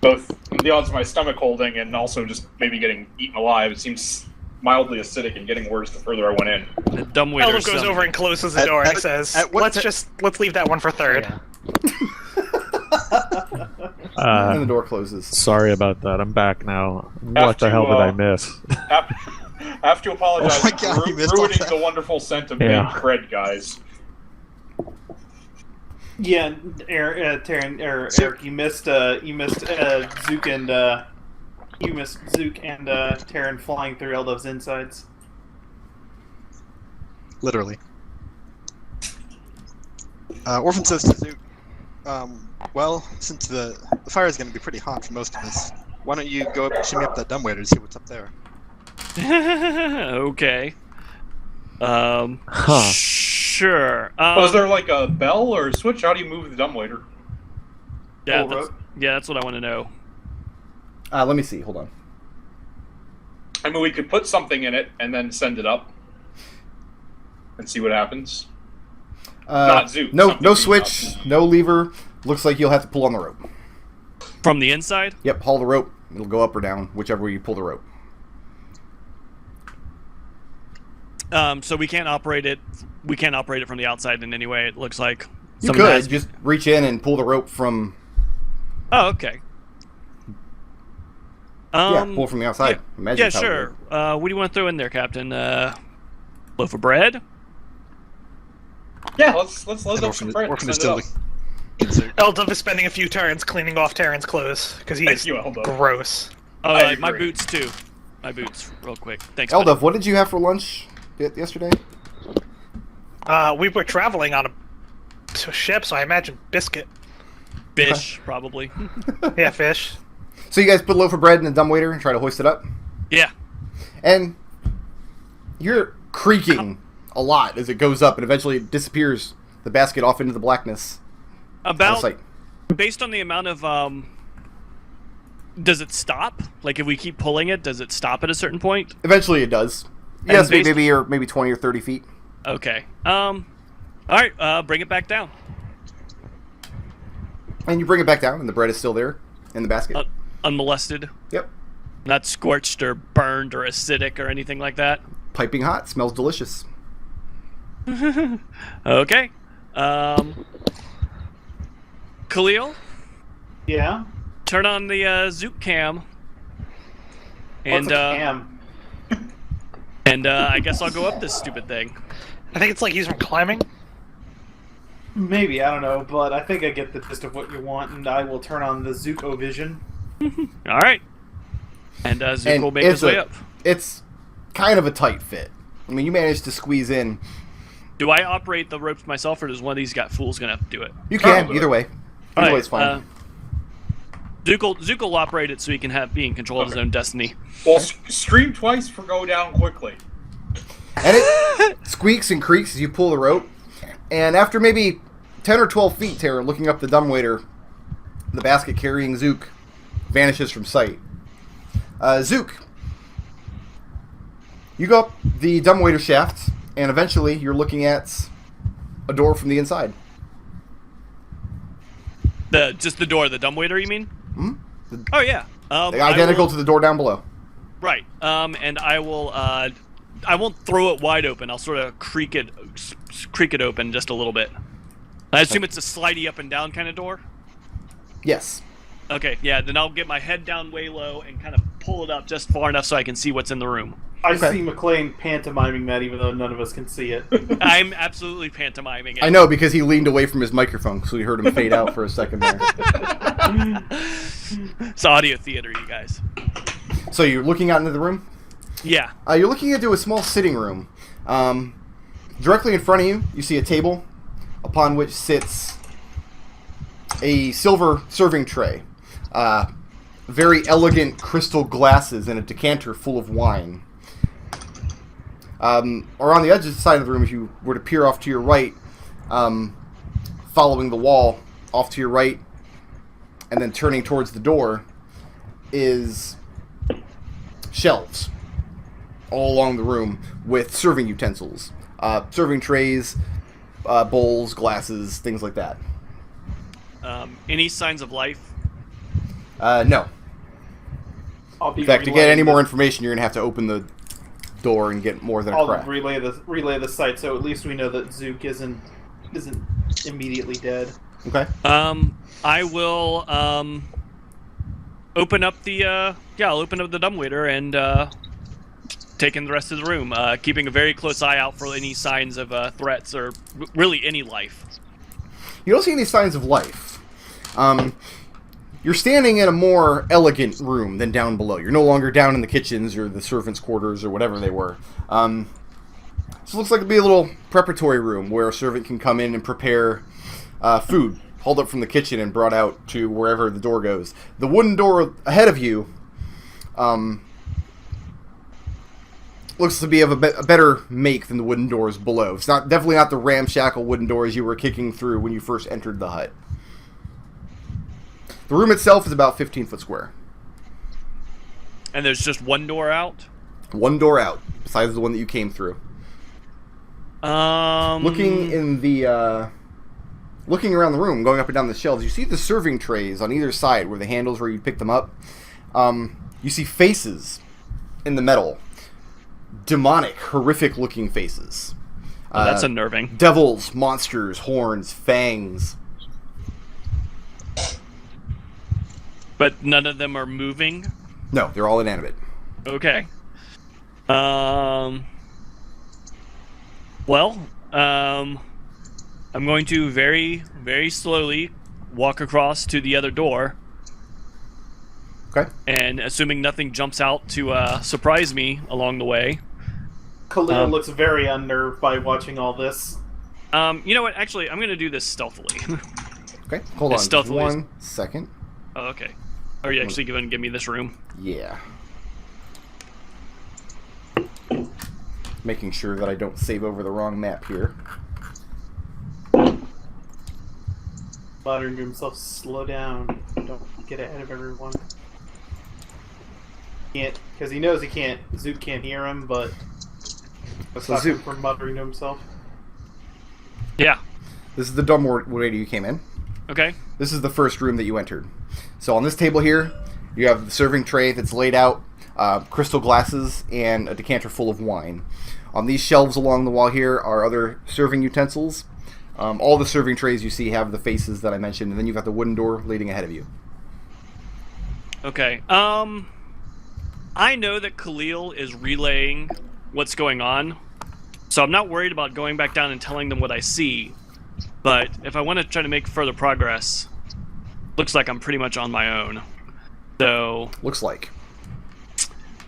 both the odds of my stomach holding and also just maybe getting eaten alive. It seems mildly acidic and getting worse the further I went in. The dumbwaiter. Eldove goes over and closes the door and says, let's leave that one for third. And the door closes. Sorry about that. I'm back now. Have What the to, hell did I miss? I have to apologize Oh my God, for you missed all ruining that. the wonderful scent of Yeah. baked bread, guys. Yeah, Tarin, Eric, you missed Zook and Tarin flying through Eldove's insides. Literally. Orphan says to Zook, well, since the fire is going to be pretty hot for most of us, why don't you go up and shimmy up that dumbwaiter to see what's up there? Okay. Huh. Sure. Was there like a bell or a switch? How do you move the dumbwaiter? Yeah, Full that's, rope? yeah, that's what I want to know. Let me see. Hold on. I mean, we could put something in it and then send it up and see what happens. Not Zook. No something switch, up. no lever. Looks like you'll have to pull on the rope. From the inside? Yep, haul the rope. It'll go up or down, whichever way you pull the rope. So we can't operate it. We can't operate it from the outside in any way. It looks like. You Someone could has- just reach in and pull the rope from Oh, okay. Yeah, pull from the outside. Yeah, Imagine yeah, how it sure. would. What do you want to throw in there, Captain? Loaf of bread? Yeah, let's load And up some bread. Orphan and is send it still. up. Eldove is spending a few turns cleaning off Tarin's clothes because he Thank is you, Eldove. gross. Oh, I my agree. boots too. My boots, real quick. Thanks. buddy. Eldove, what did you have for lunch yesterday? We were traveling on a ship, so I imagine biscuit. Fish, probably. Yeah, fish. So you guys put a loaf of bread in the dumbwaiter and try to hoist it up? Yeah. And you're creaking a lot as it goes up and eventually disappears the basket off into the blackness. Out of About sight. based on the amount of does it stop? Like if we keep pulling it, does it stop at a certain point? Eventually it does. And Yes, based- maybe 20 or 30 feet. Okay. All right. Bring it back down. And you bring it back down and the bread is still there in the basket. Unmolested, Yep. not scorched or burned or acidic or anything like that. Piping hot, smells delicious. Okay. Khalil, Yeah. turn on the Zook cam. What's And a cam? I guess I'll go up this stupid thing. I think it's like used from climbing. Maybe, I don't know, but I think I get the gist of what you want, and I will turn on the Zook vision. All right. And Zook And will make his way up. It's kind of a tight fit. I mean, you managed to squeeze in. Do I operate the ropes myself, or does one of these fools gonna have to do it? You can, Probably. either way. All Either right, way is fine. Zook will operate it so he can be in control of his own destiny. Well, scream twice for go down quickly. And it squeaks and creaks as you pull the rope. And after maybe 10 or 12 feet, Tara, looking up the dumbwaiter, the basket carrying Zook vanishes from sight. Zook, you go up the dumbwaiter shaft, and eventually you're looking at a door from the inside. Just the door, the dumbwaiter, you mean? Hmm? Oh yeah. Identical to the door down below. Right. And I will. I won't throw it wide open. I'll sort of creak it open just a little bit. I assume it's a slidey up and down kind of door. Yes. Okay. Yeah. Then I'll get my head down way low and kind of pull it up just far enough so I can see what's in the room. I Okay. see McClain pantomiming that, even though none of us can see it. I'm absolutely pantomiming it. I know, because he leaned away from his microphone, so we heard him fade out for a second there. It's audio theater, you guys. So you're looking out into the room? Yeah. You're looking into a small sitting room. Directly in front of you, you see a table upon which sits a silver serving tray. Very elegant crystal glasses and a decanter full of wine. Or on the edge of the side of the room, if you were to peer off to your right, following the wall off to your right, and then turning towards the door, is shelves all along the room with serving utensils, serving trays, bowls, glasses, things like that. Any signs of life? No. I'll be In fact, to get relaying any more this- information, you're gonna have to open the door and get more than a I'll crack. relay the site, so at least we know that Zook isn't immediately dead. Okay. I will open up the I'll open up the dumbwaiter and take in the rest of the room, keeping a very close eye out for any signs of threats or really any life. You don't see any signs of life. You're standing in a more elegant room than down below. You're no longer down in the kitchens or the servants' quarters or whatever they were. So it looks like it'd be a little preparatory room where a servant can come in and prepare food, hauled up from the kitchen and brought out to wherever the door goes. The wooden door ahead of you looks to be of a better make than the wooden doors below. It's definitely not the ramshackle wooden doors you were kicking through when you first entered the hut. The room itself is about 15 foot square. And there's just one door out? One door out, besides the one that you came through. Looking around the room, going up and down the shelves, you see the serving trays on either side where the handles where you pick them up. You see faces in the metal. Demonic, horrific looking faces. Oh, that's unnerving. Devils, monsters, horns, fangs. But none of them are moving? No, they're all inanimate. Okay. I'm going to very, very slowly walk across to the other door. Okay. And assuming nothing jumps out to surprise me along the way. Khalil looks very unnerved by watching all this. You know what? Actually, I'm going to do this stealthily. Okay, hold on. As Just stealthily as- 1 second. Oh, okay. Are you actually going to give me this room? Yeah. Making sure that I don't save over the wrong map here. Muttering to himself, slow down. Don't get ahead of everyone. Can't, because he knows he can't. Zook can't hear him, but let's stop him from muttering to himself. Yeah. This is the dumbwaiter you came in. Okay. This is the first room that you entered. So on this table here, you have the serving tray that's laid out, crystal glasses, and a decanter full of wine. On these shelves along the wall here are other serving utensils. All the serving trays you see have the faces that I mentioned, and then you've got the wooden door leading ahead of you. Okay. I know that Khalil is relaying what's going on, so I'm not worried about going back down and telling them what I see. But if I want to try to make further progress, looks like I'm pretty much on my own. So Looks like.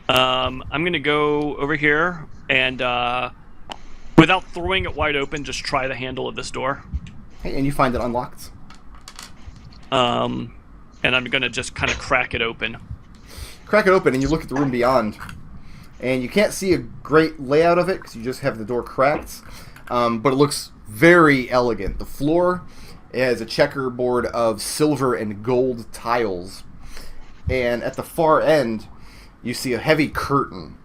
I'm gonna go over here and without throwing it wide open, just try the handle of this door. Hey, and you find it unlocked. And I'm gonna just kind of crack it open. Crack it open, and you look at the room beyond. And you can't see a great layout of it, because you just have the door cracked. But it looks very elegant. The floor has a checkerboard of silver and gold tiles. And at the far end, you see a heavy curtain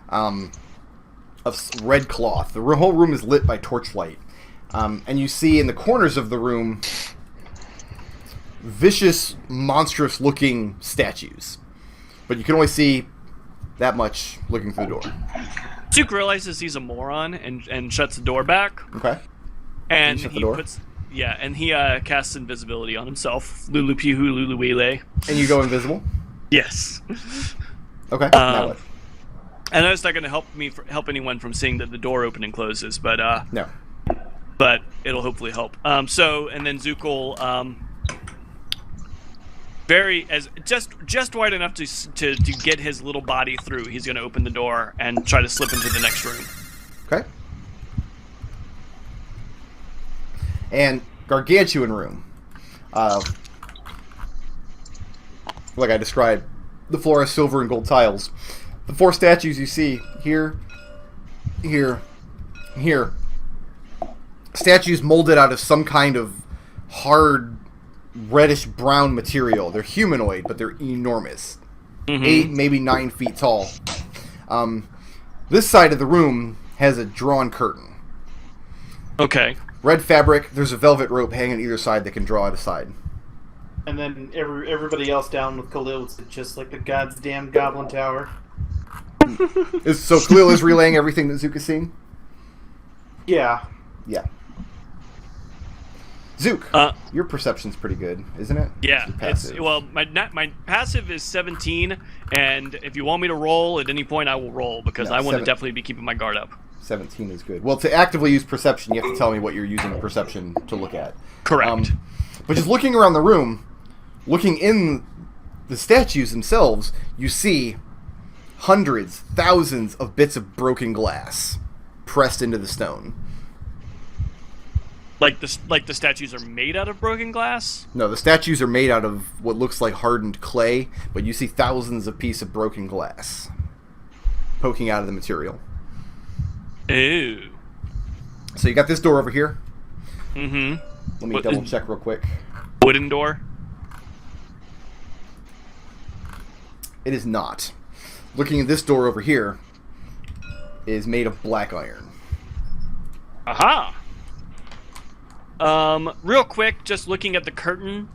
of red cloth. The whole room is lit by torchlight. And you see in the corners of the room vicious, monstrous-looking statues. But you can only see that much looking through the door. Zook realizes he's a moron and shuts the door back. Okay. And shut the he door? casts invisibility on himself. Lulu Pihu Lulu Wele. And you go invisible? Yes. Okay. Now what? I know it's not going to help anyone from seeing that the door open and closes, but No. but it'll hopefully help. And then Zook will just wide enough to get his little body through. He's going to open the door and try to slip into the next room. Okay. And gargantuan room. Like I described, the floor has silver and gold tiles. The 4 statues you see here, here, here. Statues molded out of some kind of hard reddish-brown material. They're humanoid, but they're enormous. 8, maybe 9 feet tall. This side of the room has a drawn curtain. Okay. Red fabric, there's a velvet rope hanging on either side that can draw it aside. And then everybody else down with Khalil, it's just like the goddamn Goblin Tower. So Khalil is relaying everything that Zook is seeing? Yeah. Yeah. Zook, your perception's pretty good, isn't it? Yeah. Your passive. My passive is 17, and if you want me to roll at any point, I will roll because No, I want to 7. definitely be keeping my guard up. 17 is good. Well, to actively use perception, you have to tell me what you're using perception to look at. Correct. But just looking around the room, looking in the statues themselves, you see hundreds, thousands of bits of broken glass pressed into the stone. Like the statues are made out of broken glass? No, the statues are made out of what looks like hardened clay, but you see thousands of pieces of broken glass poking out of the material. Ew. So you got this door over here. Mm-hmm. Let me double check real quick. Wooden door? It is not. Looking at this door over here is made of black iron. Aha! Real quick, just looking at the curtain.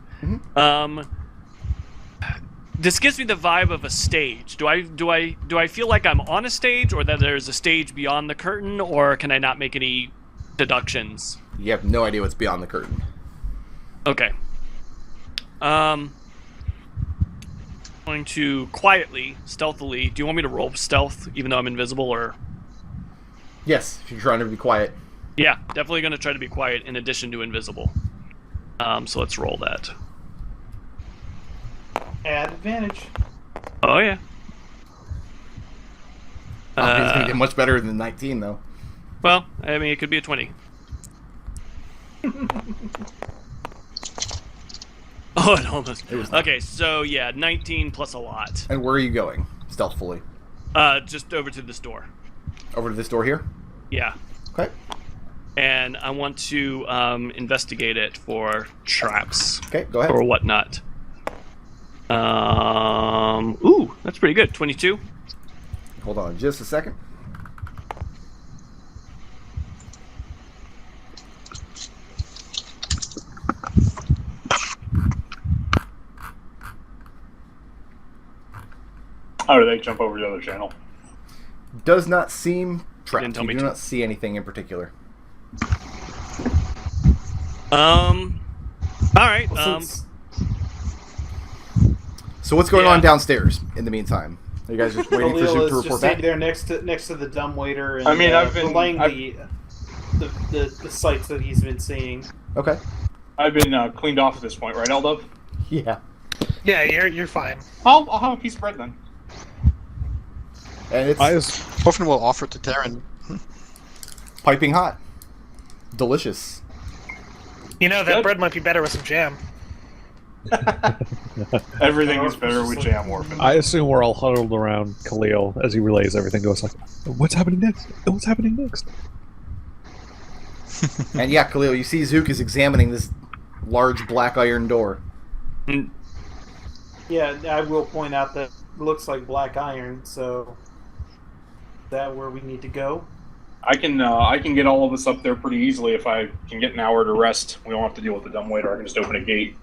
This gives me the vibe of a stage. Do I feel like I'm on a stage, or that there's a stage beyond the curtain, or can I not make any deductions? You have no idea what's beyond the curtain. Okay. going to quietly, stealthily. Do you want me to roll stealth, even though I'm invisible, or? Yes, if you're trying to be quiet. Yeah, definitely going to try to be quiet in addition to invisible. So let's roll that. Add advantage. Oh yeah. It's going to get much better than 19, though. Well, I mean, it could be a 20. Oh, it almost. Okay, so yeah, 19 plus a lot. And where are you going? Stealthfully. Just over to this door. Over to this door here? Yeah. Okay. And I want to investigate it for traps. Okay, go ahead. Or whatnot. Ooh, that's pretty good. 22. Hold on just a second. How do they jump over the other channel? Does not seem trapped. Didn't tell You me do to. not see anything in particular. All right. So what's going Yeah. on downstairs in the meantime? Are you guys just waiting for Khalil Zook to is just report standing back? there next to the dumbwaiter and I mean, I've been- relaying I've- the sights that he's been seeing. Okay. I've been cleaned off at this point, right, Eldove? Yeah. Yeah, you're fine. I'll have a piece of bread then. And it's Orphan will offer to Tarin. piping hot. Delicious. You know, that Good. bread might be better with some jam. Everything is better with jam, Orphan. I assume we're all huddled around Khalil as he relays everything to us. Like, what's happening next? What's happening next? And yeah, Khalil, you see Zook is examining this large black iron door. Yeah, I will point out that it looks like black iron. So, is that where we need to go? I can get all of us up there pretty easily if I can get an hour to rest. We don't have to deal with the dumbwaiter. I can just open a gate.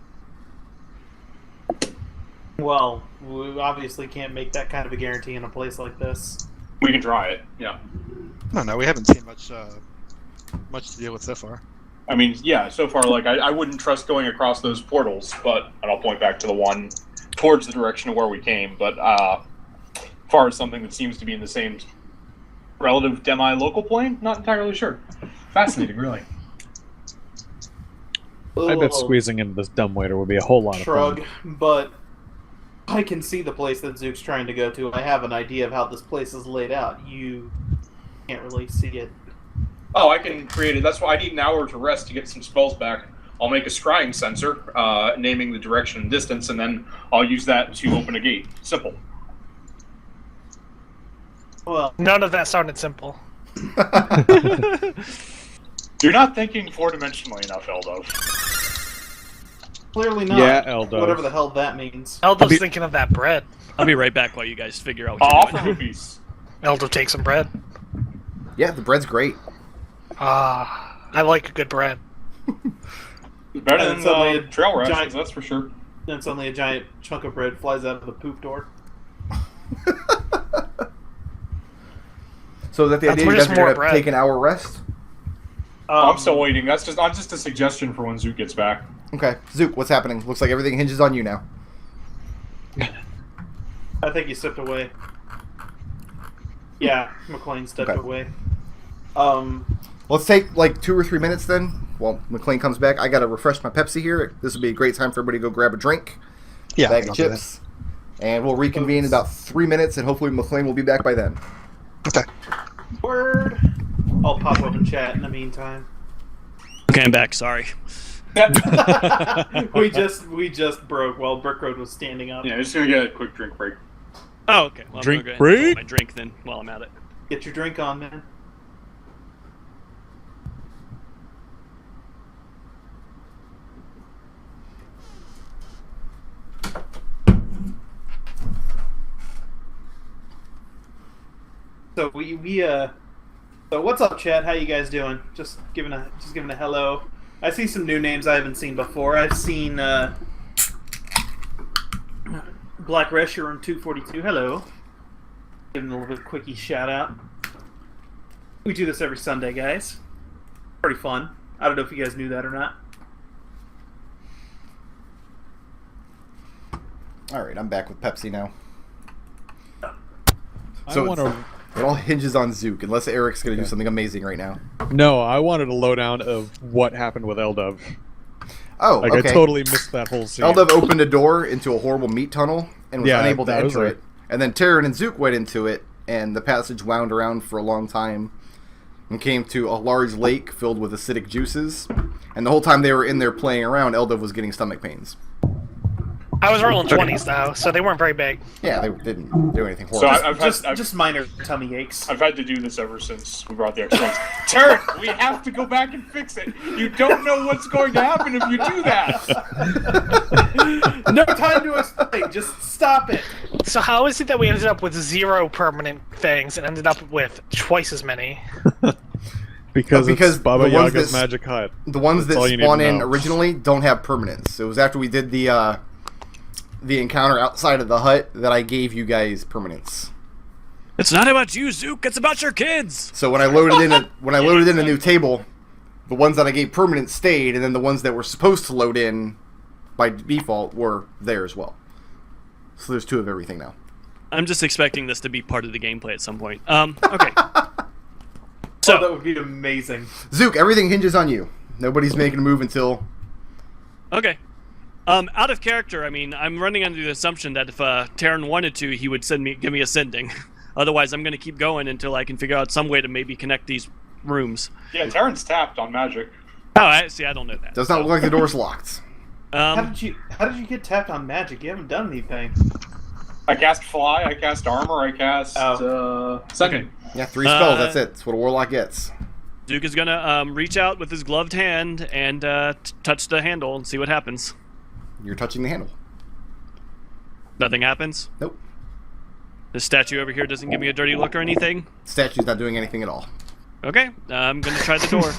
Well, we obviously can't make that kind of a guarantee in a place like this. We can try it. Yeah. No, we haven't seen much to deal with so far. I mean, yeah. So far, like I wouldn't trust going across those portals, but and I'll point back to the one towards the direction of where we came. But as far as something that seems to be in the same relative demi-local plane, not entirely sure. Fascinating, really. I bet squeezing into this dumbwaiter would be a whole lot Shrug, of fun. but I can see the place that Zook's trying to go to. I have an idea of how this place is laid out. You can't really see it. Oh, I can create it. That's why I need an hour to rest to get some spells back. I'll make a scrying sensor, naming the direction and distance, and then I'll use that to open a gate. Simple. Well, None of that sounded simple. You're not thinking four-dimensionally enough, Eldove. clearly not. Yeah, Eldove. Whatever the hell that means. Eldo's thinking of that bread. I'll be right back while you guys figure out I'll what you're offer doing. you a piece. Eldo takes some bread. Yeah, the bread's great. I like a good bread. Better And than it's only a trail rations, giant- that's for sure. Then suddenly a giant chunk of bread flies out of the poop door. So is that the That's idea? You just guys are more going to bread. take an hour rest? I'm still waiting. I'm just a suggestion for when Zook gets back. Okay. Zook, what's happening? Looks like everything hinges on you now. I think he stepped away. Yeah, McClain stepped Okay. away. Let's take like 2 or 3 minutes then. While McClain comes back, I got to refresh my Pepsi here. This would be a great time for everybody to go grab a drink, Yeah, bag I'll of do that. chips, and we'll reconvene in about 3 minutes, and hopefully McClain will be back by then. Okay. Word. I'll pop up and chat in the meantime. Okay, I'm back. Sorry. we just broke while Brick Road was standing up. Yeah, just gonna get a quick drink break. Oh, okay. Well, Drink I'm gonna go ahead and break? roll my drink then while I'm at it. Get your drink on, man. So so what's up, Chad? How you guys doing? Just giving a hello. I see some new names I haven't seen before. I've seen Black Resher on 242. Hello. Giving a little bit of quickie shout out. We do this every Sunday, guys. Pretty fun. I don't know if you guys knew that or not. All right, I'm back with Pepsi now. I So want to. it all hinges on Zook, unless Eric's going to do something amazing right now. No, I wanted a lowdown of what happened with Eldove. Oh, Like, okay. I totally missed that whole scene. Eldove opened a door into a horrible meat tunnel and was Yeah, unable to that was enter right. it. And then Tarin and Zook went into it, and the passage wound around for a long time and came to a large lake filled with acidic juices. And the whole time they were in there playing around, Eldove was getting stomach pains. I was rolling 20s though, so they weren't very big. Yeah, they didn't do anything So horrible. Just minor tummy aches. I've had to do this ever since we brought the extra ones. Tarin, we have to go back and fix it. You don't know what's going to happen if you do that. No time to explain. Just stop it. So how is it that we ended up with 0 permanent things and ended up with twice as many? because Because it's Baba the ones Yaga's that- magic hut. The ones That's all that you need spawn to in know. originally don't have permanence. It was after we did the encounter outside of the hut that I gave you guys permanence. It's not about you, Zook. It's about your kids. So when I loaded in a new table, the ones that I gave permanence stayed, and then the ones that were supposed to load in by default were there as well. So there's 2 of everything now. I'm just expecting this to be part of the gameplay at some point. Okay. So that So, would be amazing. Zook, everything hinges on you. Nobody's making a move until... okay. Out of character, I mean, I'm running under the assumption that if Tarin wanted to, he would give me a sending. Otherwise, I'm going to keep going until I can figure out some way to maybe connect these rooms. Yeah, Tarin's tapped on magic. Oh, I don't know that. Does not look like the door's locked. How did you get tapped on magic? You haven't done anything. I cast fly, I cast armor, I cast sending. Yeah, 3 spells, that's it. That's what a warlock gets. Zook is going to reach out with his gloved hand and touch the handle and see what happens. You're touching the handle. Nothing happens. Nope. This statue over here doesn't give me a dirty look or anything. Statue's not doing anything at all. Okay, I'm going to try the door.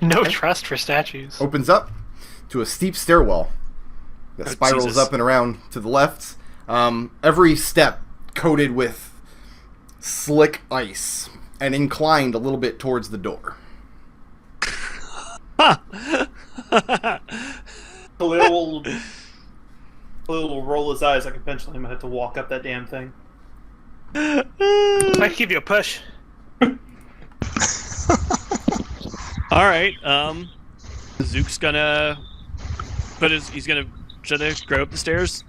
No trust for statues. Opens up to a steep stairwell that Oh, spirals Jesus. up and around to the left. Every step coated with slick ice and inclined a little bit towards the door. Khalil will roll his eyes like eventually I'm going to have to walk up that damn thing. I can give you a push. All right, Zook's gonna he's gonna try to go up the stairs.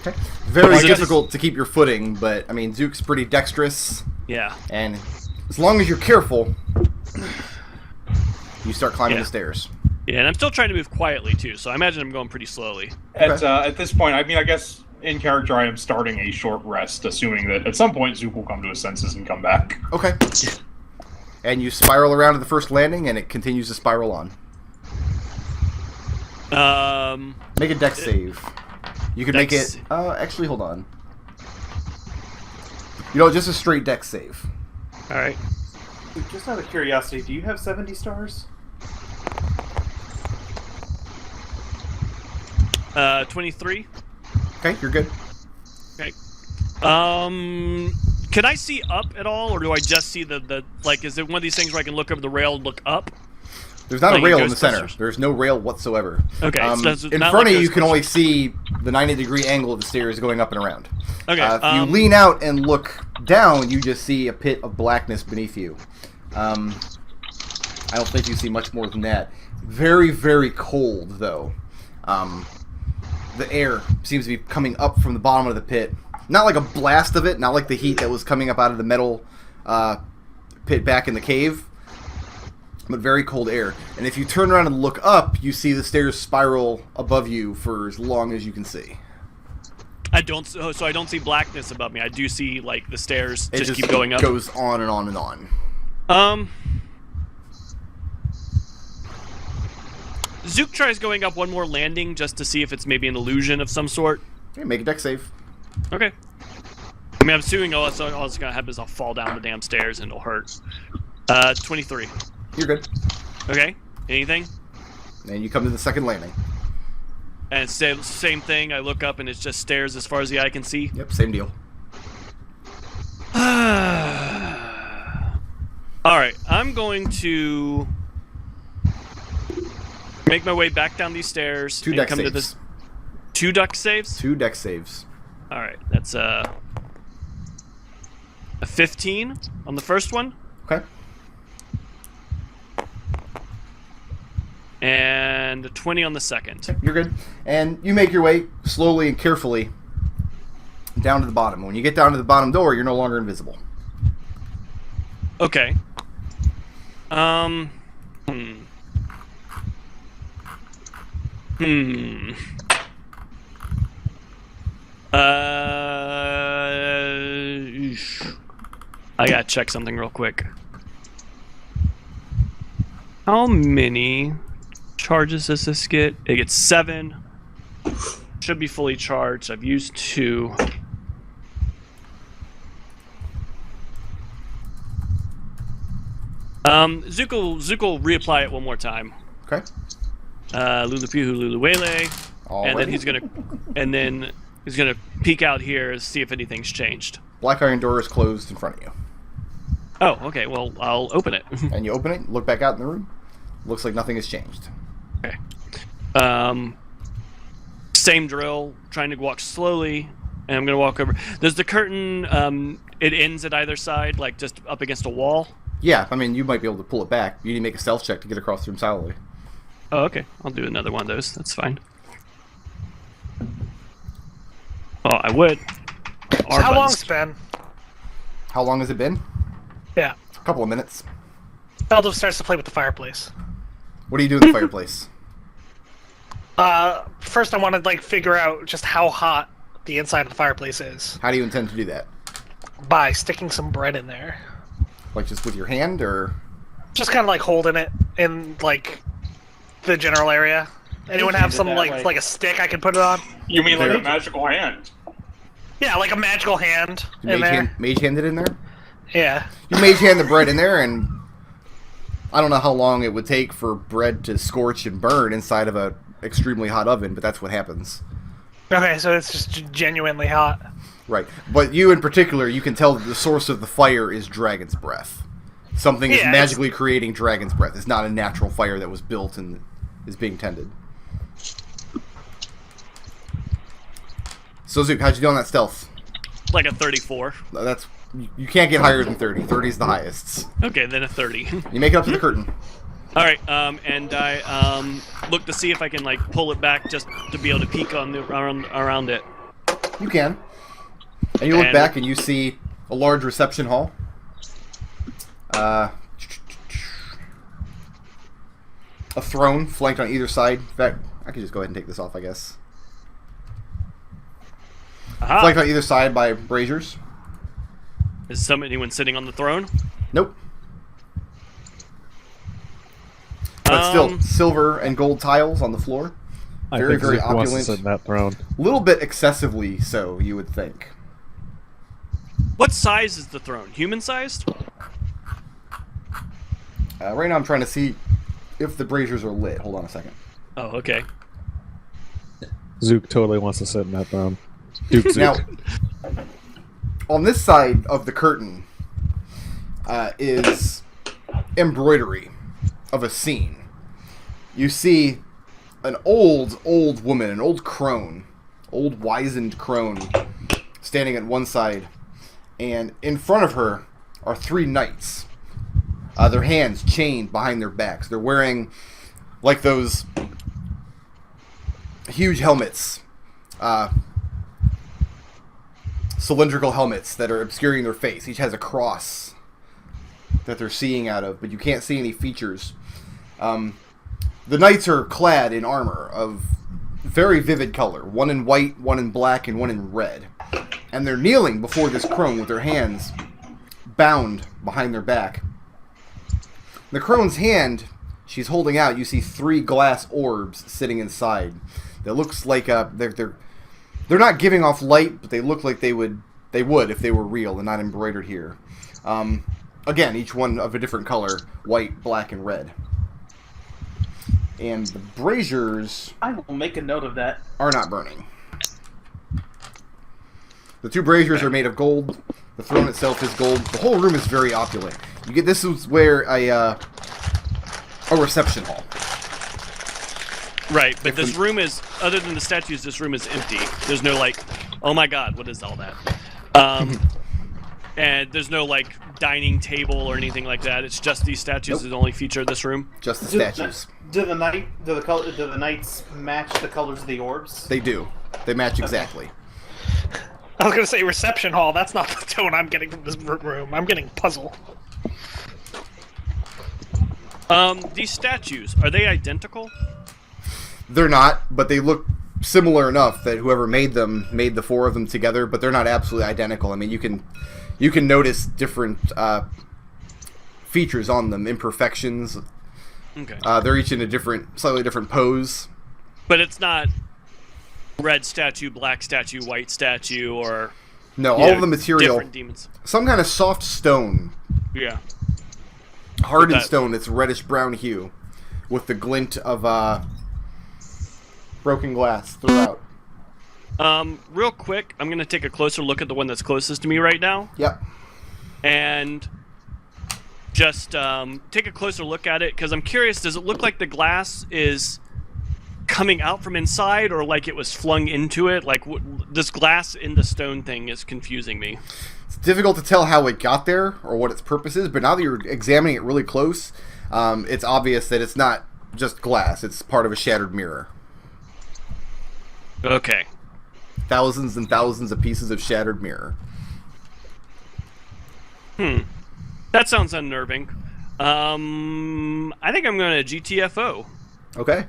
Okay. Very Is it- difficult to keep your footing, but I mean, Zook's pretty dexterous, Yeah. and as long as you're careful, you start climbing Yeah. the stairs. Yeah, and I'm still trying to move quietly too, so I imagine I'm going pretty slowly. At this point, I mean, I guess in character I am starting a short rest, assuming that at some point Zook will come to his senses and come back. Okay. And you spiral around to the first landing, and it continues to spiral on. Make a dex save. You can make Dex- it... actually, hold on. You know, just a straight dex save. All right. Just out of curiosity, do you have 70 stars? 23. Okay, you're good. Okay. Can I see up at all, or do I just see the like? Is it one of these things where I can look over the rail and look up? There's not Like, a rail it in the goes center. closer? There's no rail whatsoever. Okay, so it's in not front like of you, those you can closer- only see the 90-degree angle of the stairs going up and around. Okay. If you lean out and look down, you just see a pit of blackness beneath you. I don't think you see much more than that. Very, very cold, though. The air seems to be coming up from the bottom of the pit. Not like a blast of it, not like the heat that was coming up out of the metal pit back in the cave, but very cold air. And if you turn around and look up, you see the stairs spiral above you for as long as you can see. I don't. So I don't see blackness above me. I do see like the stairs It just keep going up. goes on and on and on. Zook tries going up one more landing just to see if it's maybe an illusion of some sort. Okay, make a dex save. Okay. I mean, I'm assuming all that's gonna happen is I'll fall down the damn stairs and it'll hurt. 23. You're good. Okay. Anything? And you come to the second landing. And it's same thing. I look up and it's just stairs as far as the eye can see. Yep, same deal. All right. I'm going to make my way back down these stairs. Two and dex come to saves. this. 2 dex saves? 2 dex saves. Alright, that's a 15 on the first one. Okay. And a 20 on the second. You're good. And you make your way slowly and carefully down to the bottom. When you get down to the bottom door, you're no longer invisible. Okay. I gotta check something real quick. How many charges does this get? It gets 7. Should be fully charged. I've used 2. Zook will reapply it one more time. Okay. Lulupihu Luluwele. Alrighty. And then he's gonna peek out here to see if anything's changed. Black iron door is closed in front of you. Oh, okay, well I'll open it. And you open it, look back out in the room. Looks like nothing has changed. Okay. Same drill, trying to walk slowly, and I'm gonna walk over. Does the curtain it ends at either side, like just up against a wall? Yeah, I mean, you might be able to pull it back. You need to make a stealth check to get across the room silently. Oh, okay. I'll do another one of those. That's fine. Oh, I would. So how long's it been? How long has it been? Yeah. A couple of minutes. Eldove starts to play with the fireplace. What do you do in the fireplace? First I want to like figure out just how hot the inside of the fireplace is. How do you intend to do that? By sticking some bread in there. Like just with your hand, or? Just kind of like holding it in like the general area. Anyone have some like a stick I can put it on? You mean like a magical hand? Yeah, like a magical hand in Mage hand it in there? Yeah. You mage hand the bread in there, and I don't know how long it would take for bread to scorch and burn inside of a extremely hot oven, but that's what happens. Okay, so it's just genuinely hot. Right. But you in particular, you can tell that the source of the fire is dragon's breath. Something is magically creating dragon's breath. It's not a natural fire that was built and is being tended. So Zook, how'd you do on that stealth? Like a 34. That's you can't get higher than 30. 30 is the highest. Okay, then a 30. You make it up to the curtain. Alright, and I look to see if I can like pull it back just to be able to peek on the around it. You can. And you look back and you see a large reception hall. A throne flanked on either side. In fact, I could just go ahead and take this off, I guess. Aha. Flanked on either side by braziers. Is anyone sitting on the throne? Nope. But still, silver and gold tiles on the floor. Very, very Zook wants to opulent. sit in that throne. A little bit excessively so, you would think. What size is the throne? Human-sized? Right now I'm trying to see if the braziers are lit. Hold on a second. Oh, okay. Zook totally wants to sit in that throne. Duke Zook. Now, on this side of the curtain is embroidery of a scene. You see an old woman, an old crone, old wizened crone, standing at one side, and in front of her are 3 knights. Their hands chained behind their backs. They're wearing like those huge helmets, cylindrical helmets that are obscuring their face. Each has a cross that they're seeing out of, but you can't see any features. The knights are clad in armor of very vivid color, one in white, one in black, and one in red. And they're kneeling before this crone with their hands bound behind their back. The crone's hand she's holding out, you see 3 glass orbs sitting inside. That looks like they're not giving off light, but they look like they would if they were real and not embroidered here. Again, each one of a different color: white, black, and red. And the braziers, I will make a note of that, are not burning. The 2 braziers are made of gold. The throne itself is gold. The whole room is very opulent. This is where a reception hall. Right, but If this the- room is, other than the statues, this room is empty. There's no, like, oh my god, what is all that? And there's no, like, dining table or anything like that. It's just these statues is the only feature of this room. Just the Do, statues. do the knights match the colors of the orbs? They do. They match exactly. I was gonna say reception hall. That's not the tone I'm getting from this room. I'm getting puzzle. These statues, are they identical? They're not, but they look similar enough that whoever made them made the four of them together, but they're not absolutely identical. I mean, you can notice different features on them, imperfections. Okay. They're each in a slightly different pose. But it's not red statue, black statue, white statue, or No, you all know, of the material, different demons. some kind of soft stone, Yeah. hardened that- stone that's reddish brown hue, with the glint of broken glass throughout. Real quick, I'm gonna take a closer look at the one that's closest to me right now, Yep. and just take a closer look at it because I'm curious. Does it look like the glass is coming out from inside, or like it was flung into it? Like this glass in the stone thing is confusing me. It's difficult to tell how it got there or what its purpose is, but now that you're examining it really close, it's obvious that it's not just glass. It's part of a shattered mirror. Okay. Thousands and thousands of pieces of shattered mirror. That sounds unnerving. I think I'm going to GTFO. Okay.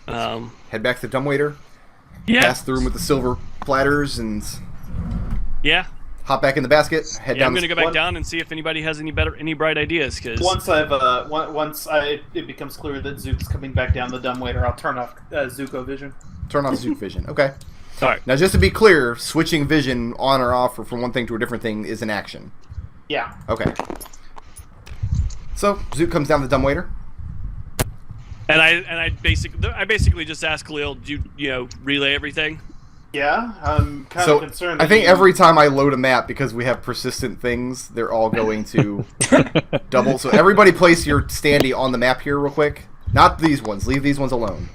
Head back to the dumbwaiter, Yeah. pass the room with the silver platters, and Yeah. hop back in the basket. Head Yeah, down. I'm gonna go back One- down and see if anybody has any bright ideas. Cause It becomes clear that Zook's coming back down the dumbwaiter, I'll turn off Zuko vision. Turn off Zook vision. Okay. all right, Now, just to be clear, switching vision on or off or from one thing to a different thing is an action. Yeah. Okay. So Zook comes down the dumbwaiter. and I basically just asked Khalil, do you relay everything? Yeah, I'm kind So of concerned. I that think you- every time I load a map, because we have persistent things, they're all going to double. So everybody place your standee on the map here real quick. Not these ones. Leave these ones alone.